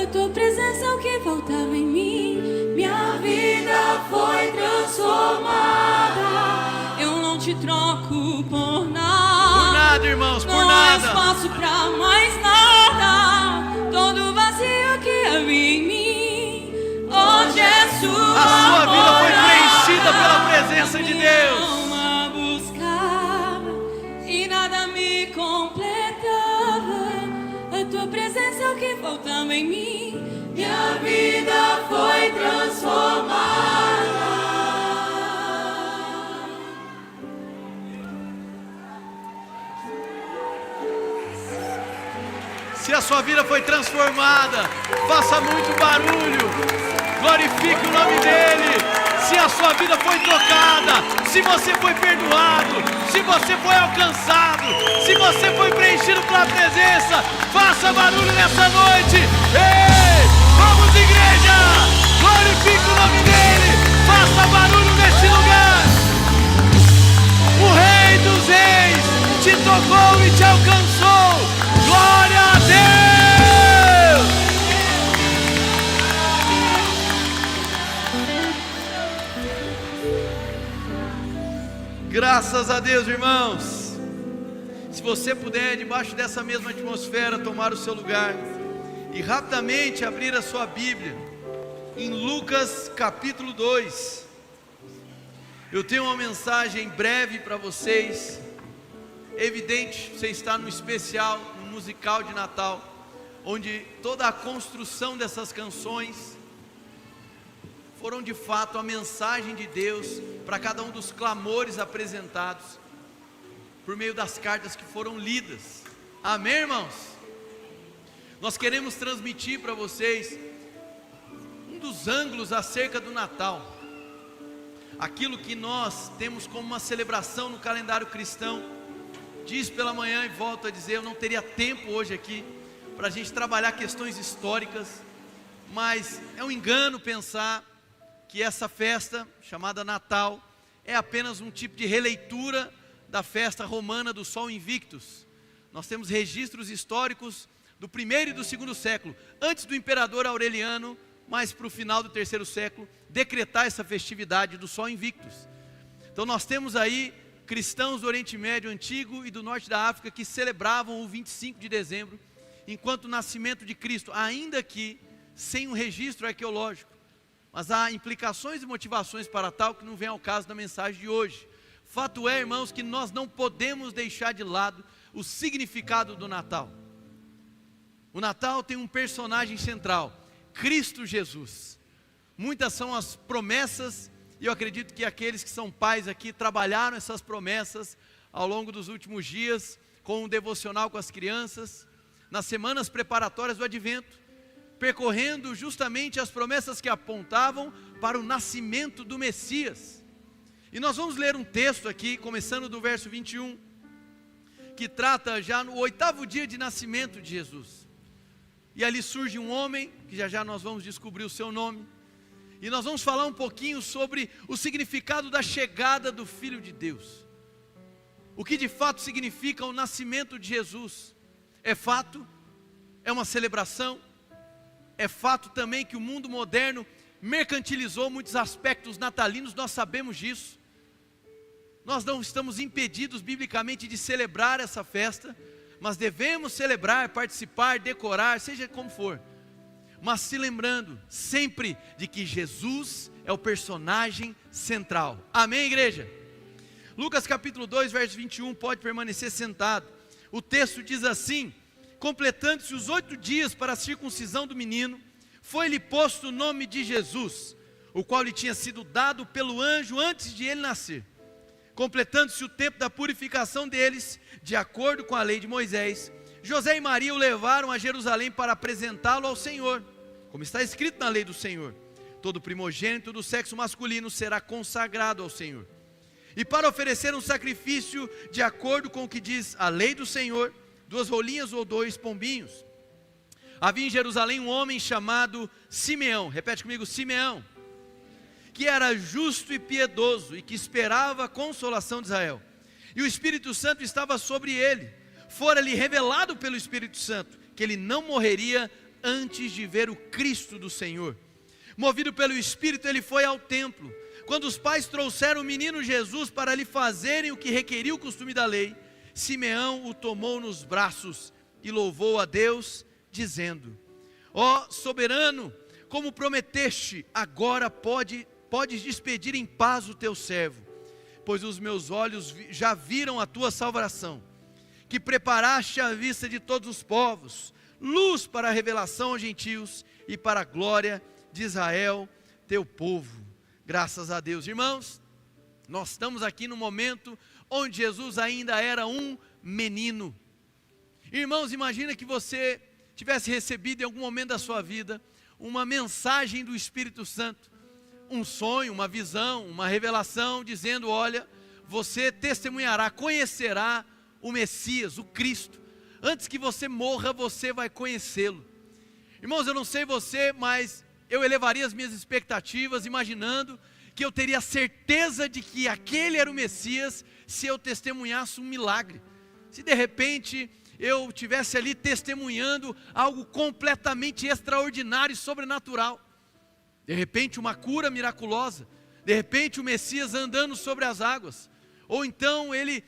A tua presença é o que faltava em mim. Minha vida foi transformada. Eu não te troco por nada. Por nada, irmãos, por Não há nada. espaço pra mais nada. Todo vazio que havia em mim, hoje é sua A sua vida foi morada. preenchida pela presença de Minha Deus. alma buscava e nada me completava. A tua presença é o que faltava em mim. Minha vida foi transformada. Se a sua vida foi transformada, faça muito barulho, glorifique o nome dEle, se a sua vida foi tocada, se você foi perdoado, se você foi alcançado, se você foi preenchido pela presença, faça barulho nessa noite. Ei, vamos igreja, glorifique o nome dele, faça barulho neste lugar. O Rei dos Reis te tocou e te alcançou. Glória a Deus! Graças a Deus, irmãos. Se você puder, debaixo dessa mesma atmosfera, tomar o seu lugar e rapidamente abrir a sua Bíblia em Lucas capítulo 2. Eu tenho uma mensagem breve para vocês. É evidente, você está no especial, no musical de Natal, onde toda a construção dessas canções foram de fato a mensagem de Deus para cada um dos clamores apresentados por meio das cartas que foram lidas. Amém, irmãos? Nós queremos transmitir para vocês um dos ângulos acerca do Natal, aquilo que nós temos como uma celebração no calendário cristão. Diz pela manhã e volto a dizer, eu não teria tempo hoje aqui para a gente trabalhar questões históricas, mas é um engano pensar que essa festa chamada Natal é apenas um tipo de releitura da festa romana do Sol Invictus. Nós temos registros históricos do primeiro e do segundo século, antes do imperador Aureliano, mas para o final do terceiro século, decretar essa festividade do Sol Invictus. Então nós temos aí cristãos do Oriente Médio Antigo e do Norte da África que celebravam o 25 de dezembro, enquanto o nascimento de Cristo, ainda que sem um registro arqueológico. Mas há implicações e motivações para tal que não vem ao caso da mensagem de hoje. Fato é, irmãos, que nós não podemos deixar de lado o significado do Natal. O Natal tem um personagem central, Cristo Jesus. Muitas são as promessas, e eu acredito que aqueles que são pais aqui trabalharam essas promessas ao longo dos últimos dias, com um devocional com as crianças, nas semanas preparatórias do Advento, percorrendo justamente as promessas que apontavam para o nascimento do Messias. E nós vamos ler um texto aqui, começando do verso 21, que trata já no 8º dia de nascimento de Jesus. E ali surge um homem, que já já nós vamos descobrir o seu nome, e nós vamos falar um pouquinho sobre o significado da chegada do Filho de Deus. O que de fato significa o nascimento de Jesus. É fato, é uma celebração, é fato também que o mundo moderno mercantilizou muitos aspectos natalinos, nós sabemos disso. Nós não estamos impedidos biblicamente de celebrar essa festa, mas devemos celebrar, participar, decorar, seja como for, mas se lembrando sempre de que Jesus é o personagem central. Amém, igreja? Lucas capítulo 2, verso 21, pode permanecer sentado. O texto diz assim: completando-se os 8 dias para a circuncisão do menino, foi-lhe posto o nome de Jesus, o qual lhe tinha sido dado pelo anjo antes de ele nascer. Completando-se o tempo da purificação deles, de acordo com a lei de Moisés, José e Maria o levaram a Jerusalém para apresentá-lo ao Senhor, como está escrito na lei do Senhor: todo primogênito do sexo masculino será consagrado ao Senhor. E para oferecer um sacrifício de acordo com o que diz a lei do Senhor, 2 rolinhas ou 2 pombinhos. Havia em Jerusalém um homem chamado Simeão, repete comigo, Simeão, que era justo e piedoso e que esperava a consolação de Israel. E o Espírito Santo estava sobre ele. Fora-lhe revelado pelo Espírito Santo que ele não morreria antes de ver o Cristo do Senhor. Movido pelo Espírito, ele foi ao templo. Quando os pais trouxeram o menino Jesus para lhe fazerem o que requeria o costume da lei, Simeão o tomou nos braços e louvou a Deus, dizendo: ó soberano, como prometeste, agora podes despedir em paz o teu servo, pois os meus olhos já viram a tua salvação, que preparaste à vista de todos os povos, luz para a revelação aos gentios e para a glória de Israel, teu povo. Graças a Deus. Irmãos, nós estamos aqui no momento onde Jesus ainda era um menino. Irmãos, imagina que você tivesse recebido em algum momento da sua vida uma mensagem do Espírito Santo, um sonho, uma visão, uma revelação, dizendo: olha, você testemunhará, conhecerá o Messias, o Cristo. Antes que você morra, você vai conhecê-lo. Irmãos, eu não sei você, mas eu elevaria as minhas expectativas, imaginando que eu teria certeza de que aquele era o Messias, se eu testemunhasse um milagre. Se de repente eu estivesse ali testemunhando algo completamente extraordinário e sobrenatural. De repente uma cura miraculosa, de repente o Messias andando sobre as águas, ou então ele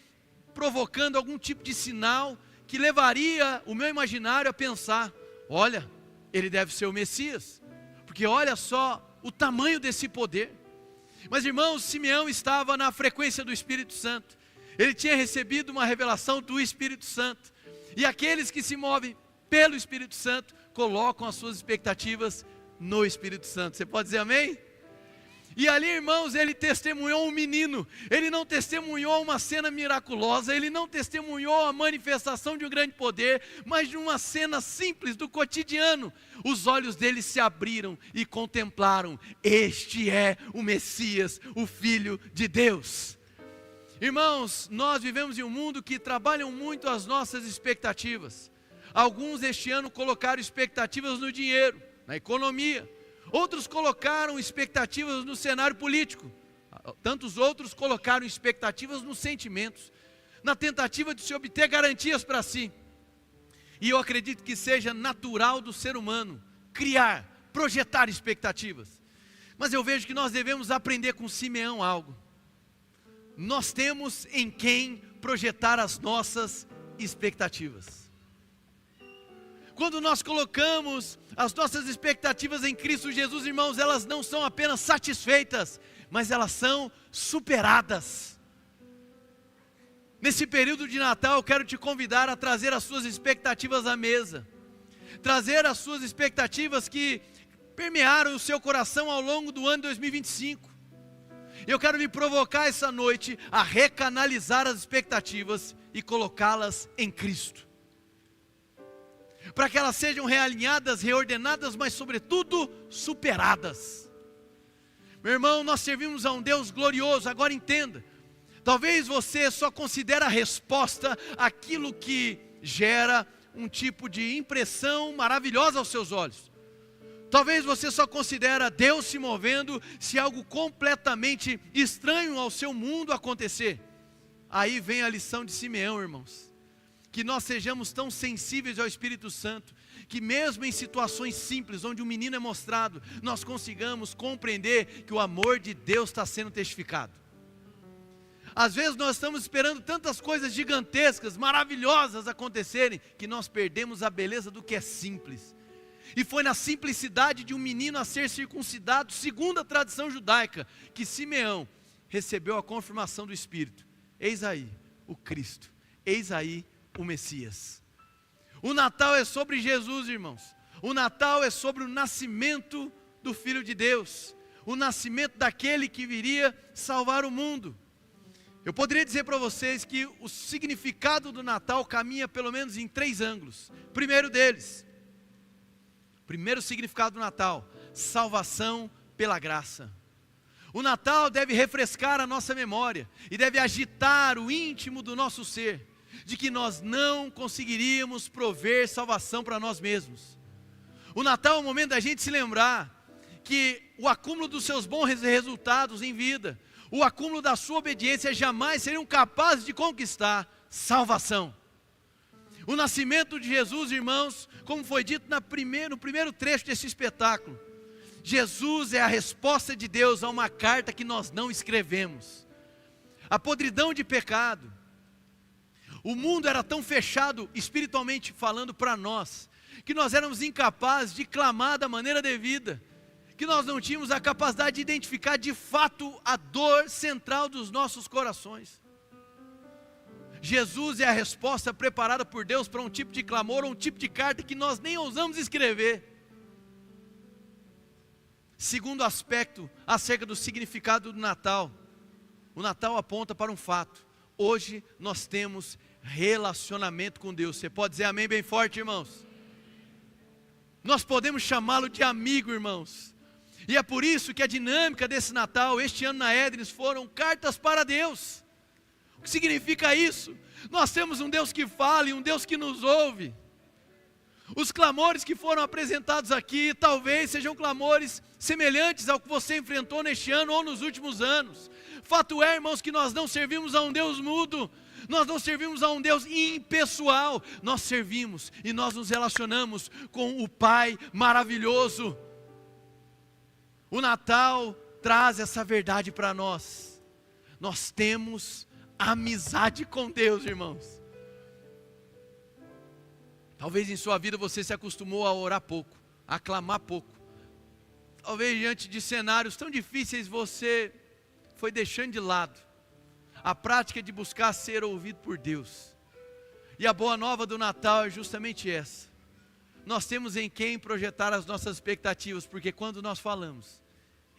provocando algum tipo de sinal que levaria o meu imaginário a pensar: olha, ele deve ser o Messias, porque olha só o tamanho desse poder. Mas irmãos, Simeão estava na frequência do Espírito Santo, ele tinha recebido uma revelação do Espírito Santo, e aqueles que se movem pelo Espírito Santo, colocam as suas expectativas no Espírito Santo. Você pode dizer amém? E ali, irmãos, ele testemunhou um menino, ele não testemunhou uma cena miraculosa, ele não testemunhou a manifestação de um grande poder, mas de uma cena simples do cotidiano. Os olhos dele se abriram e contemplaram: este é o Messias, o Filho de Deus. Irmãos, nós vivemos em um mundo que trabalham muito as nossas expectativas. Alguns este ano colocaram expectativas no dinheiro, na economia. Outros colocaram expectativas no cenário político. Tantos outros colocaram expectativas nos sentimentos, na tentativa de se obter garantias para si. E eu acredito que seja natural do ser humano criar, projetar expectativas. Mas eu vejo que nós devemos aprender com Simeão algo. Nós temos em quem projetar as nossas expectativas. Quando nós colocamos as nossas expectativas em Cristo Jesus, irmãos, elas não são apenas satisfeitas, mas elas são superadas. Nesse período de Natal, eu quero te convidar a trazer as suas expectativas à mesa. Trazer as suas expectativas que permearam o seu coração ao longo do ano 2025. Eu quero lhe provocar essa noite a recanalizar as expectativas e colocá-las em Cristo, para que elas sejam realinhadas, reordenadas, mas sobretudo superadas. Meu irmão, nós servimos a um Deus glorioso. Agora entenda, talvez você só considere a resposta aquilo que gera um tipo de impressão maravilhosa aos seus olhos. Talvez você só considere Deus se movendo se algo completamente estranho ao seu mundo acontecer. Aí vem a lição de Simeão, irmãos. Que nós sejamos tão sensíveis ao Espírito Santo, que mesmo em situações simples, onde um menino é mostrado, nós consigamos compreender que o amor de Deus está sendo testificado. Às vezes nós estamos esperando tantas coisas gigantescas, maravilhosas acontecerem, que nós perdemos a beleza do que é simples. E foi na simplicidade de um menino a ser circuncidado, segundo a tradição judaica, que Simeão recebeu a confirmação do Espírito. Eis aí o Cristo, eis aí o Messias. O Natal é sobre Jesus, irmãos. O Natal é sobre o nascimento do Filho de Deus, o nascimento daquele que viria salvar o mundo. Eu poderia dizer para vocês que o significado do Natal caminha pelo menos em 3 ângulos. Primeiro significado do Natal: salvação pela graça. O Natal deve refrescar a nossa memória e deve agitar o íntimo do nosso ser, de que nós não conseguiríamos prover salvação para nós mesmos. O Natal é o momento da gente se lembrar que o acúmulo dos seus bons resultados em vida, o acúmulo da sua obediência jamais seriam capazes de conquistar salvação. O nascimento de Jesus, irmãos, como foi dito no primeiro trecho desse espetáculo, Jesus é a resposta de Deus a uma carta que nós não escrevemos. A podridão de pecado. O mundo era tão fechado, espiritualmente falando, para nós, que nós éramos incapazes de clamar da maneira devida, que nós não tínhamos a capacidade de identificar de fato a dor central dos nossos corações. Jesus é a resposta preparada por Deus para um tipo de clamor, ou um tipo de carta que nós nem ousamos escrever. Segundo aspecto acerca do significado do Natal, o Natal aponta para um fato: hoje nós temos relacionamento com Deus. Você pode dizer amém bem forte, irmãos? Nós podemos chamá-lo de amigo, irmãos. E é por isso que a dinâmica desse Natal, este ano na Édenes, foram cartas para Deus. O que significa isso? Nós temos um Deus que fala e um Deus que nos ouve. Os clamores que foram apresentados aqui, talvez sejam clamores semelhantes ao que você enfrentou neste ano ou nos últimos anos. Fato é, irmãos, que nós não servimos a um Deus mudo, nós não servimos a um Deus impessoal, nós servimos e nós nos relacionamos com o Pai maravilhoso. O Natal traz essa verdade para nós. Nós temos amizade com Deus, irmãos. Talvez em sua vida você se acostumou a orar pouco, a clamar pouco. Talvez diante de cenários tão difíceis você foi deixando de lado a prática de buscar ser ouvido por Deus. E a boa nova do Natal é justamente essa. Nós temos em quem projetar as nossas expectativas, porque quando nós falamos,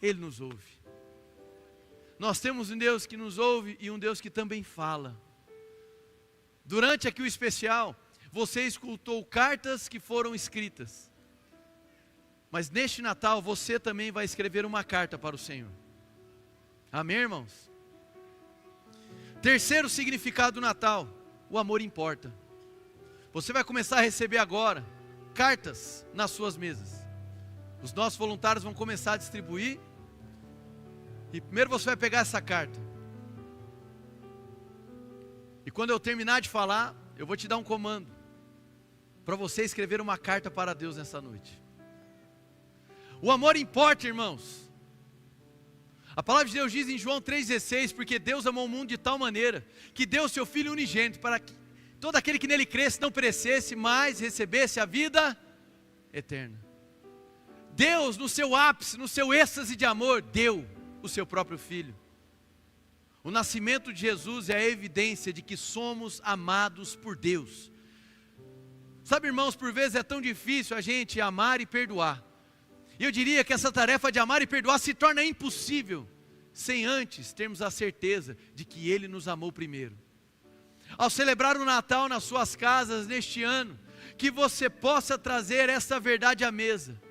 Ele nos ouve. Nós temos um Deus que nos ouve e um Deus que também fala. Durante aqui o especial, você escutou cartas que foram escritas. Mas neste Natal você também vai escrever uma carta para o Senhor. Amém, irmãos? Terceiro significado do Natal: o amor importa. Você vai começar a receber agora cartas nas suas mesas. Os nossos voluntários vão começar a distribuir. E primeiro você vai pegar essa carta. E quando eu terminar de falar, eu vou te dar um comando para você escrever uma carta para Deus nessa noite. O amor importa, irmãos. A palavra de Deus diz em João 3,16: porque Deus amou o mundo de tal maneira que deu o seu Filho unigênito, para que todo aquele que nele cresce não perecesse, mas recebesse a vida eterna. Deus, no seu ápice, no seu êxtase de amor, deu o seu próprio Filho. O nascimento de Jesus é a evidência de que somos amados por Deus. Sabe, irmãos, por vezes é tão difícil a gente amar e perdoar. E eu diria que essa tarefa de amar e perdoar se torna impossível sem antes termos a certeza de que Ele nos amou primeiro. Ao celebrar o Natal nas suas casas neste ano, que você possa trazer essa verdade à mesa.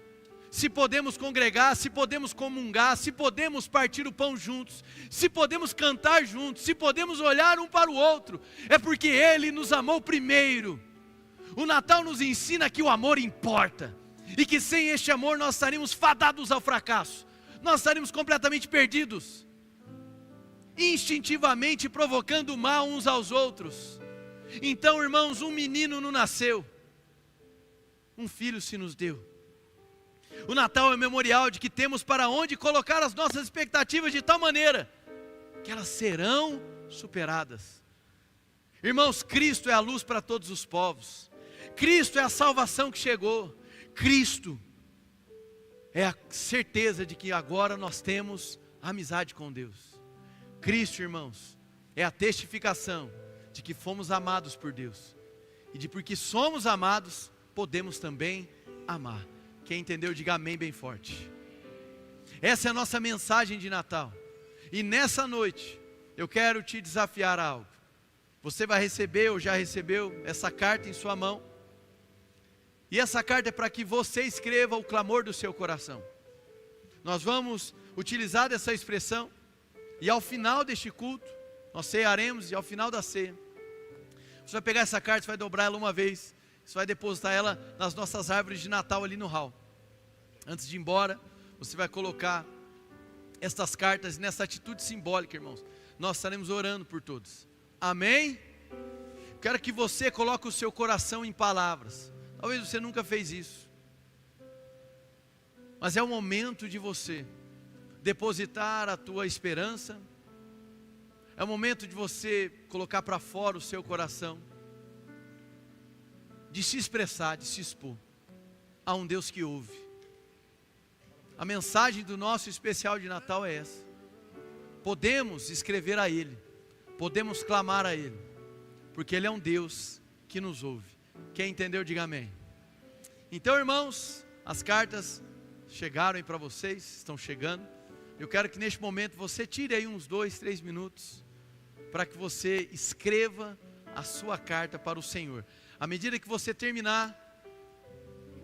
Se podemos congregar, se podemos comungar, se podemos partir o pão juntos, se podemos cantar juntos, se podemos olhar um para o outro, é porque Ele nos amou primeiro. O Natal nos ensina que o amor importa, e que sem este amor nós estaríamos fadados ao fracasso, nós estaríamos completamente perdidos, instintivamente provocando mal uns aos outros. Então, irmãos, um menino nos nasceu, um filho se nos deu. O Natal é um memorial de que temos para onde colocar as nossas expectativas de tal maneira que elas serão superadas. Irmãos, Cristo é a luz para todos os povos. Cristo é a salvação que chegou. Cristo é a certeza de que agora nós temos amizade com Deus. Cristo, irmãos, é a testificação de que fomos amados por Deus. E de porque somos amados, podemos também amar. Quem entendeu, diga amém bem forte. Essa é a nossa mensagem de Natal. E nessa noite, eu quero te desafiar a algo. Você vai receber ou já recebeu essa carta em sua mão. E essa carta é para que você escreva o clamor do seu coração. Nós vamos utilizar essa expressão. E ao final deste culto, nós cearemos e ao final da ceia, você vai pegar essa carta, você vai dobrar ela uma vez. Você vai depositar ela nas nossas árvores de Natal ali no hall. Antes de ir embora, você vai colocar estas cartas nessa atitude simbólica, irmãos. Nós estaremos orando por todos. Amém? Quero que você coloque o seu coração em palavras. Talvez você nunca fez isso. Mas é o momento de você depositar a tua esperança. É o momento de você colocar para fora o seu coração. De se expressar, de se expor a um Deus que ouve. A mensagem do nosso especial de Natal é essa. Podemos escrever a Ele, podemos clamar a Ele, porque Ele é um Deus que nos ouve. Quem entendeu, diga amém. Então, irmãos, as cartas chegaram aí para vocês, estão chegando. Eu quero que neste momento você tire aí uns 2, 3 minutos, para que você escreva a sua carta para o Senhor. À medida que você terminar,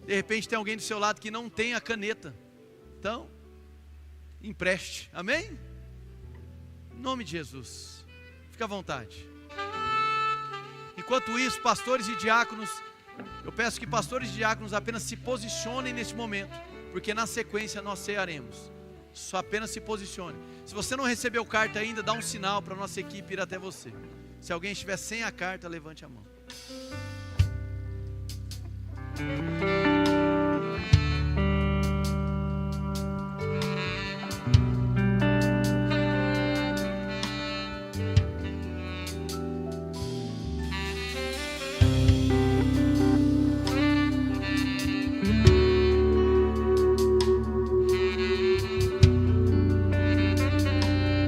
de repente tem alguém do seu lado que não tem a caneta. Então, empreste. Amém? Em nome de Jesus. Fica à vontade. Enquanto isso, pastores e diáconos, eu peço que pastores e diáconos apenas se posicionem nesse momento, porque na sequência nós cearemos. Só apenas se posicione. Se você não recebeu carta ainda, dá um sinal para a nossa equipe ir até você. Se alguém estiver sem a carta, levante a mão.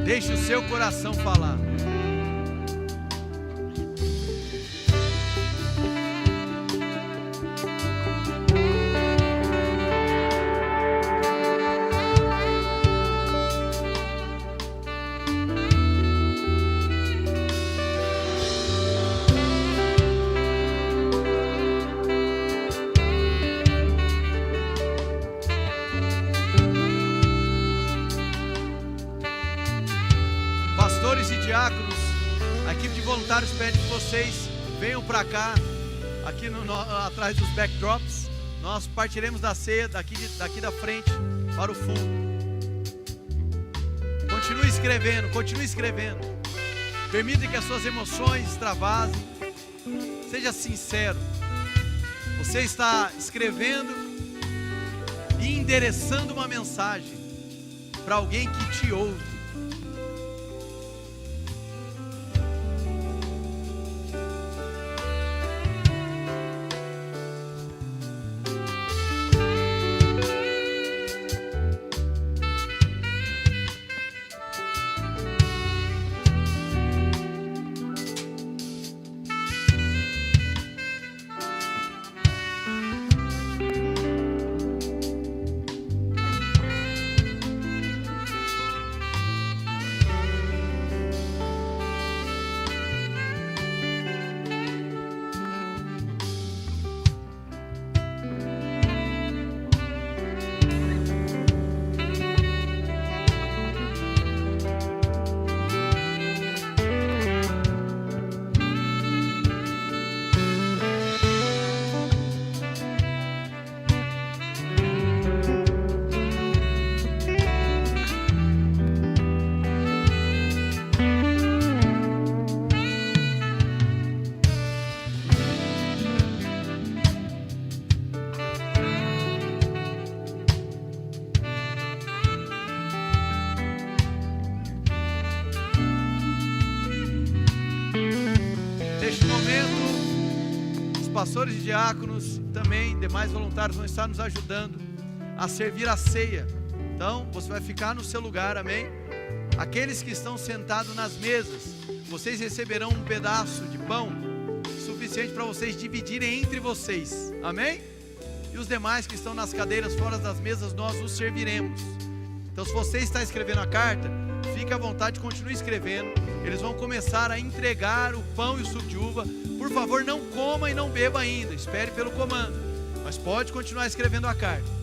Deixe o seu coração falar. Pastores e diáconos, a equipe de voluntários pede que vocês venham para cá, aqui atrás dos backdrops. Nós partiremos da ceia daqui da frente para o fundo. Continue escrevendo, continue escrevendo. Permita que as suas emoções extravasem. Seja sincero. Você está escrevendo e endereçando uma mensagem para alguém que te ouve. Pastores e diáconos, também demais voluntários vão estar nos ajudando a servir a ceia. Então, você vai ficar no seu lugar, amém? Aqueles que estão sentados nas mesas, vocês receberão um pedaço de pão suficiente para vocês dividirem entre vocês, amém? E os demais que estão nas cadeiras fora das mesas, nós os serviremos. Então, se você está escrevendo a carta, fique à vontade, continue escrevendo. Eles vão começar a entregar o pão e o suco de uva. Por favor, não coma e não beba ainda, espere pelo comando, mas pode continuar escrevendo a carta.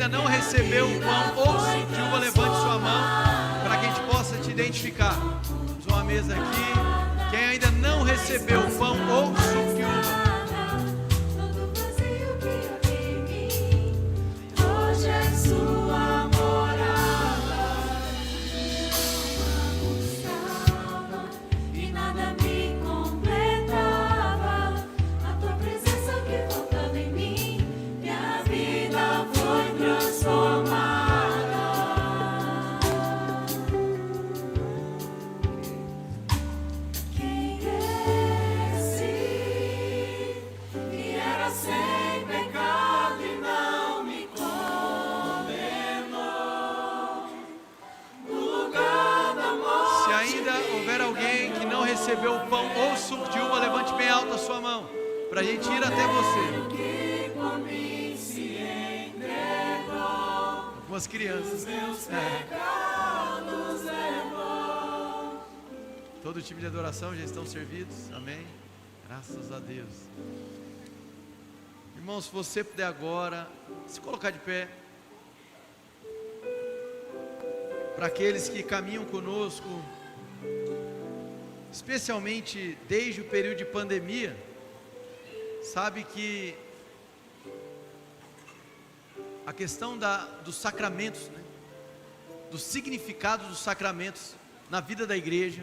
ainda não recebeu o pão ou o suco de uva, levante sua mão para que a gente possa te identificar. Temos uma mesa aqui. Quem ainda não recebeu o pão ou o suco de uva, recebeu o pão ou o suco de uva, levante bem alto a sua mão, para a gente ir até você. Algumas crianças. Todo tipo de adoração já estão servidos, amém? Graças a Deus. Irmãos, se você puder agora se colocar de pé, para aqueles que caminham conosco, especialmente desde o período de pandemia, sabe que a questão dos sacramentos, né? Do significado dos sacramentos na vida da igreja,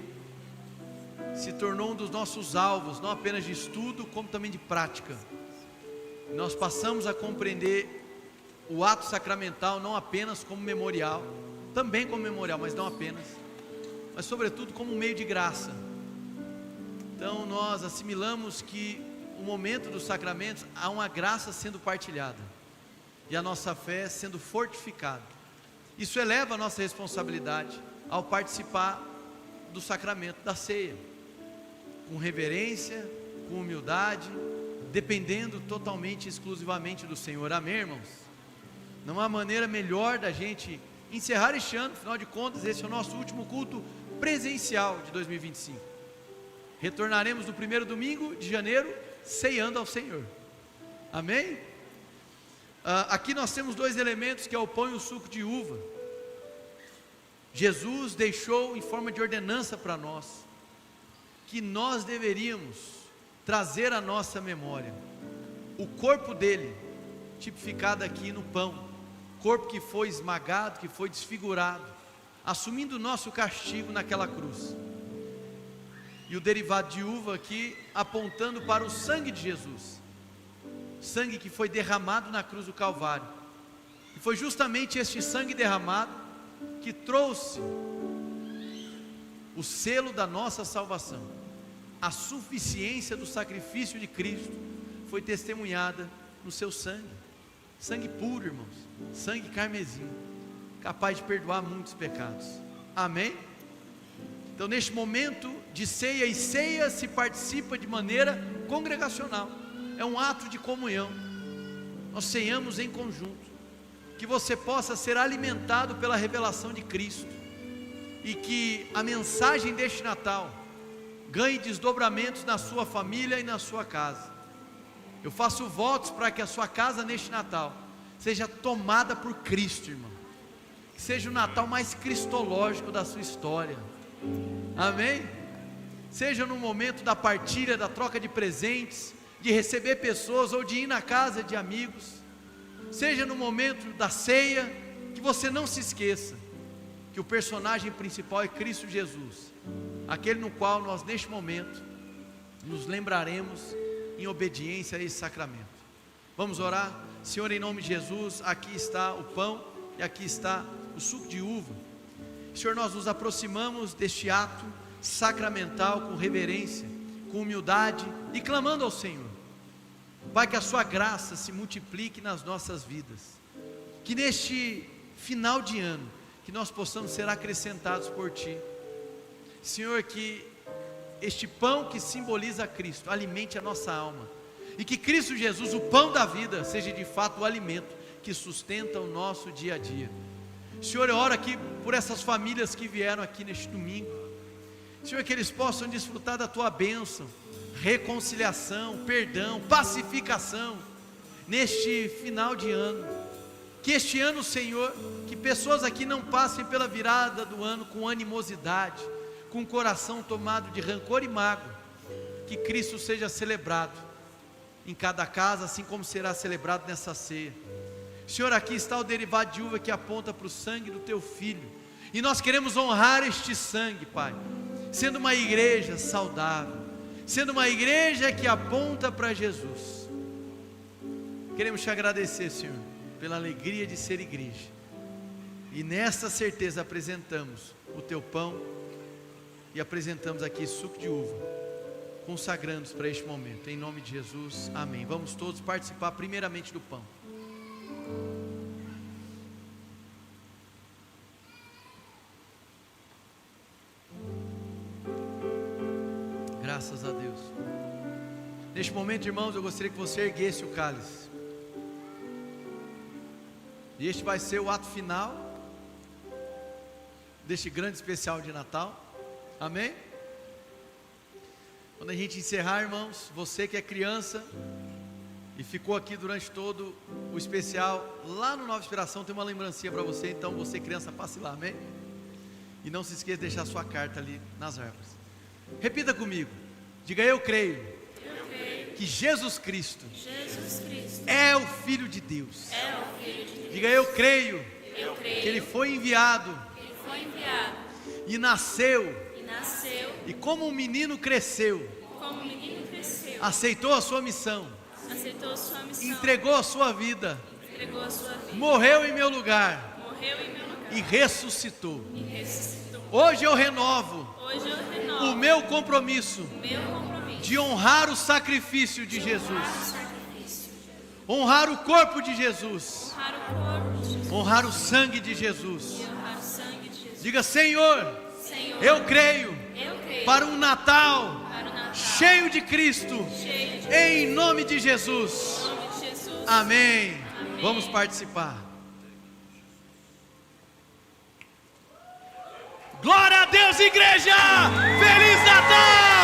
se tornou um dos nossos alvos, não apenas de estudo, como também de prática. Nós passamos a compreender o ato sacramental não apenas como memorial, também como memorial, mas não apenas, mas sobretudo como um meio de graça. Então nós assimilamos que o momento dos sacramentos há uma graça sendo partilhada e a nossa fé sendo fortificada. Isso eleva a nossa responsabilidade ao participar do sacramento da ceia, com reverência, com humildade, dependendo totalmente, exclusivamente do Senhor. Amém, irmãos? Não há maneira melhor da gente encerrar este ano, afinal de contas esse é o nosso último culto presencial de 2025. Retornaremos no primeiro domingo de janeiro, ceando ao Senhor. Amém? Aqui nós temos dois elementos, que é o pão e o suco de uva. Jesus deixou em forma de ordenança para nós, que nós deveríamos trazer à nossa memória o corpo dele, tipificado aqui no pão, corpo que foi esmagado, que foi desfigurado, assumindo o nosso castigo naquela cruz. E o derivado de uva aqui, apontando para o sangue de Jesus, sangue que foi derramado na cruz do Calvário. E foi justamente este sangue derramado que trouxe o selo da nossa salvação. A suficiência do sacrifício de Cristo foi testemunhada no seu sangue. Sangue puro, irmãos, sangue carmesim, capaz de perdoar muitos pecados. Amém? Então neste momento de ceia, e ceia se participa de maneira congregacional, é um ato de comunhão, nós ceiamos em conjunto, que você possa ser alimentado pela revelação de Cristo, e que a mensagem deste Natal ganhe desdobramentos na sua família e na sua casa. Eu faço votos para que a sua casa neste Natal seja tomada por Cristo, irmão, que seja o Natal mais cristológico da sua história. Amém? Seja no momento da partilha, da troca de presentes, de receber pessoas ou de ir na casa de amigos, seja no momento da ceia, que você não se esqueça que o personagem principal é Cristo Jesus, aquele no qual nós neste momento nos lembraremos em obediência a esse sacramento. Vamos orar? Senhor, em nome de Jesus, aqui está o pão e aqui está o suco de uva. Senhor, nós nos aproximamos deste ato sacramental com reverência, com humildade e clamando ao Senhor, Pai, que a sua graça se multiplique nas nossas vidas, que neste final de ano, que nós possamos ser acrescentados por Ti, Senhor, que este pão que simboliza Cristo alimente a nossa alma, e que Cristo Jesus, o pão da vida, seja de fato o alimento que sustenta o nosso dia a dia. Senhor, eu oro aqui por essas famílias que vieram aqui neste domingo, Senhor, que eles possam desfrutar da Tua bênção, reconciliação, perdão, pacificação, neste final de ano. Que este ano, Senhor, que pessoas aqui não passem pela virada do ano com animosidade, com o coração tomado de rancor e mágoa. Que Cristo seja celebrado em cada casa, assim como será celebrado nessa ceia. Senhor, aqui está o derivado de uva que aponta para o sangue do Teu Filho, e nós queremos honrar este sangue, Pai, sendo uma igreja saudável, sendo uma igreja que aponta para Jesus. Queremos Te agradecer, Senhor, pela alegria de ser igreja, e nessa certeza apresentamos o Teu pão, e apresentamos aqui suco de uva, consagrando-os para este momento, em nome de Jesus, amém. Vamos todos participar primeiramente do pão. Graças a Deus. Neste momento, irmãos, eu gostaria que você erguesse o cálice. E este vai ser o ato final deste grande especial de Natal. Amém? Quando a gente encerrar, irmãos, você que é criança e ficou aqui durante todo o especial, lá no Nova Inspiração tem uma lembrancinha para você. Então você, criança, passe lá, amém? E não se esqueça de deixar sua carta ali nas árvores. Repita comigo, diga: eu creio que Jesus Cristo é o Filho de Deus. Diga: eu creio que Ele foi enviado e nasceu, e como um menino cresceu, aceitou a sua missão, entregou a sua vida, morreu em meu lugar e ressuscitou. Hoje eu renovo o meu compromisso de honrar o sacrifício de Jesus, honrar o corpo de Jesus, honrar o sangue de Jesus. Diga: Senhor, eu creio para um Natal cheio de Cristo, em nome de Jesus. Amém. Vamos participar. Glória a Deus, igreja! Feliz Natal!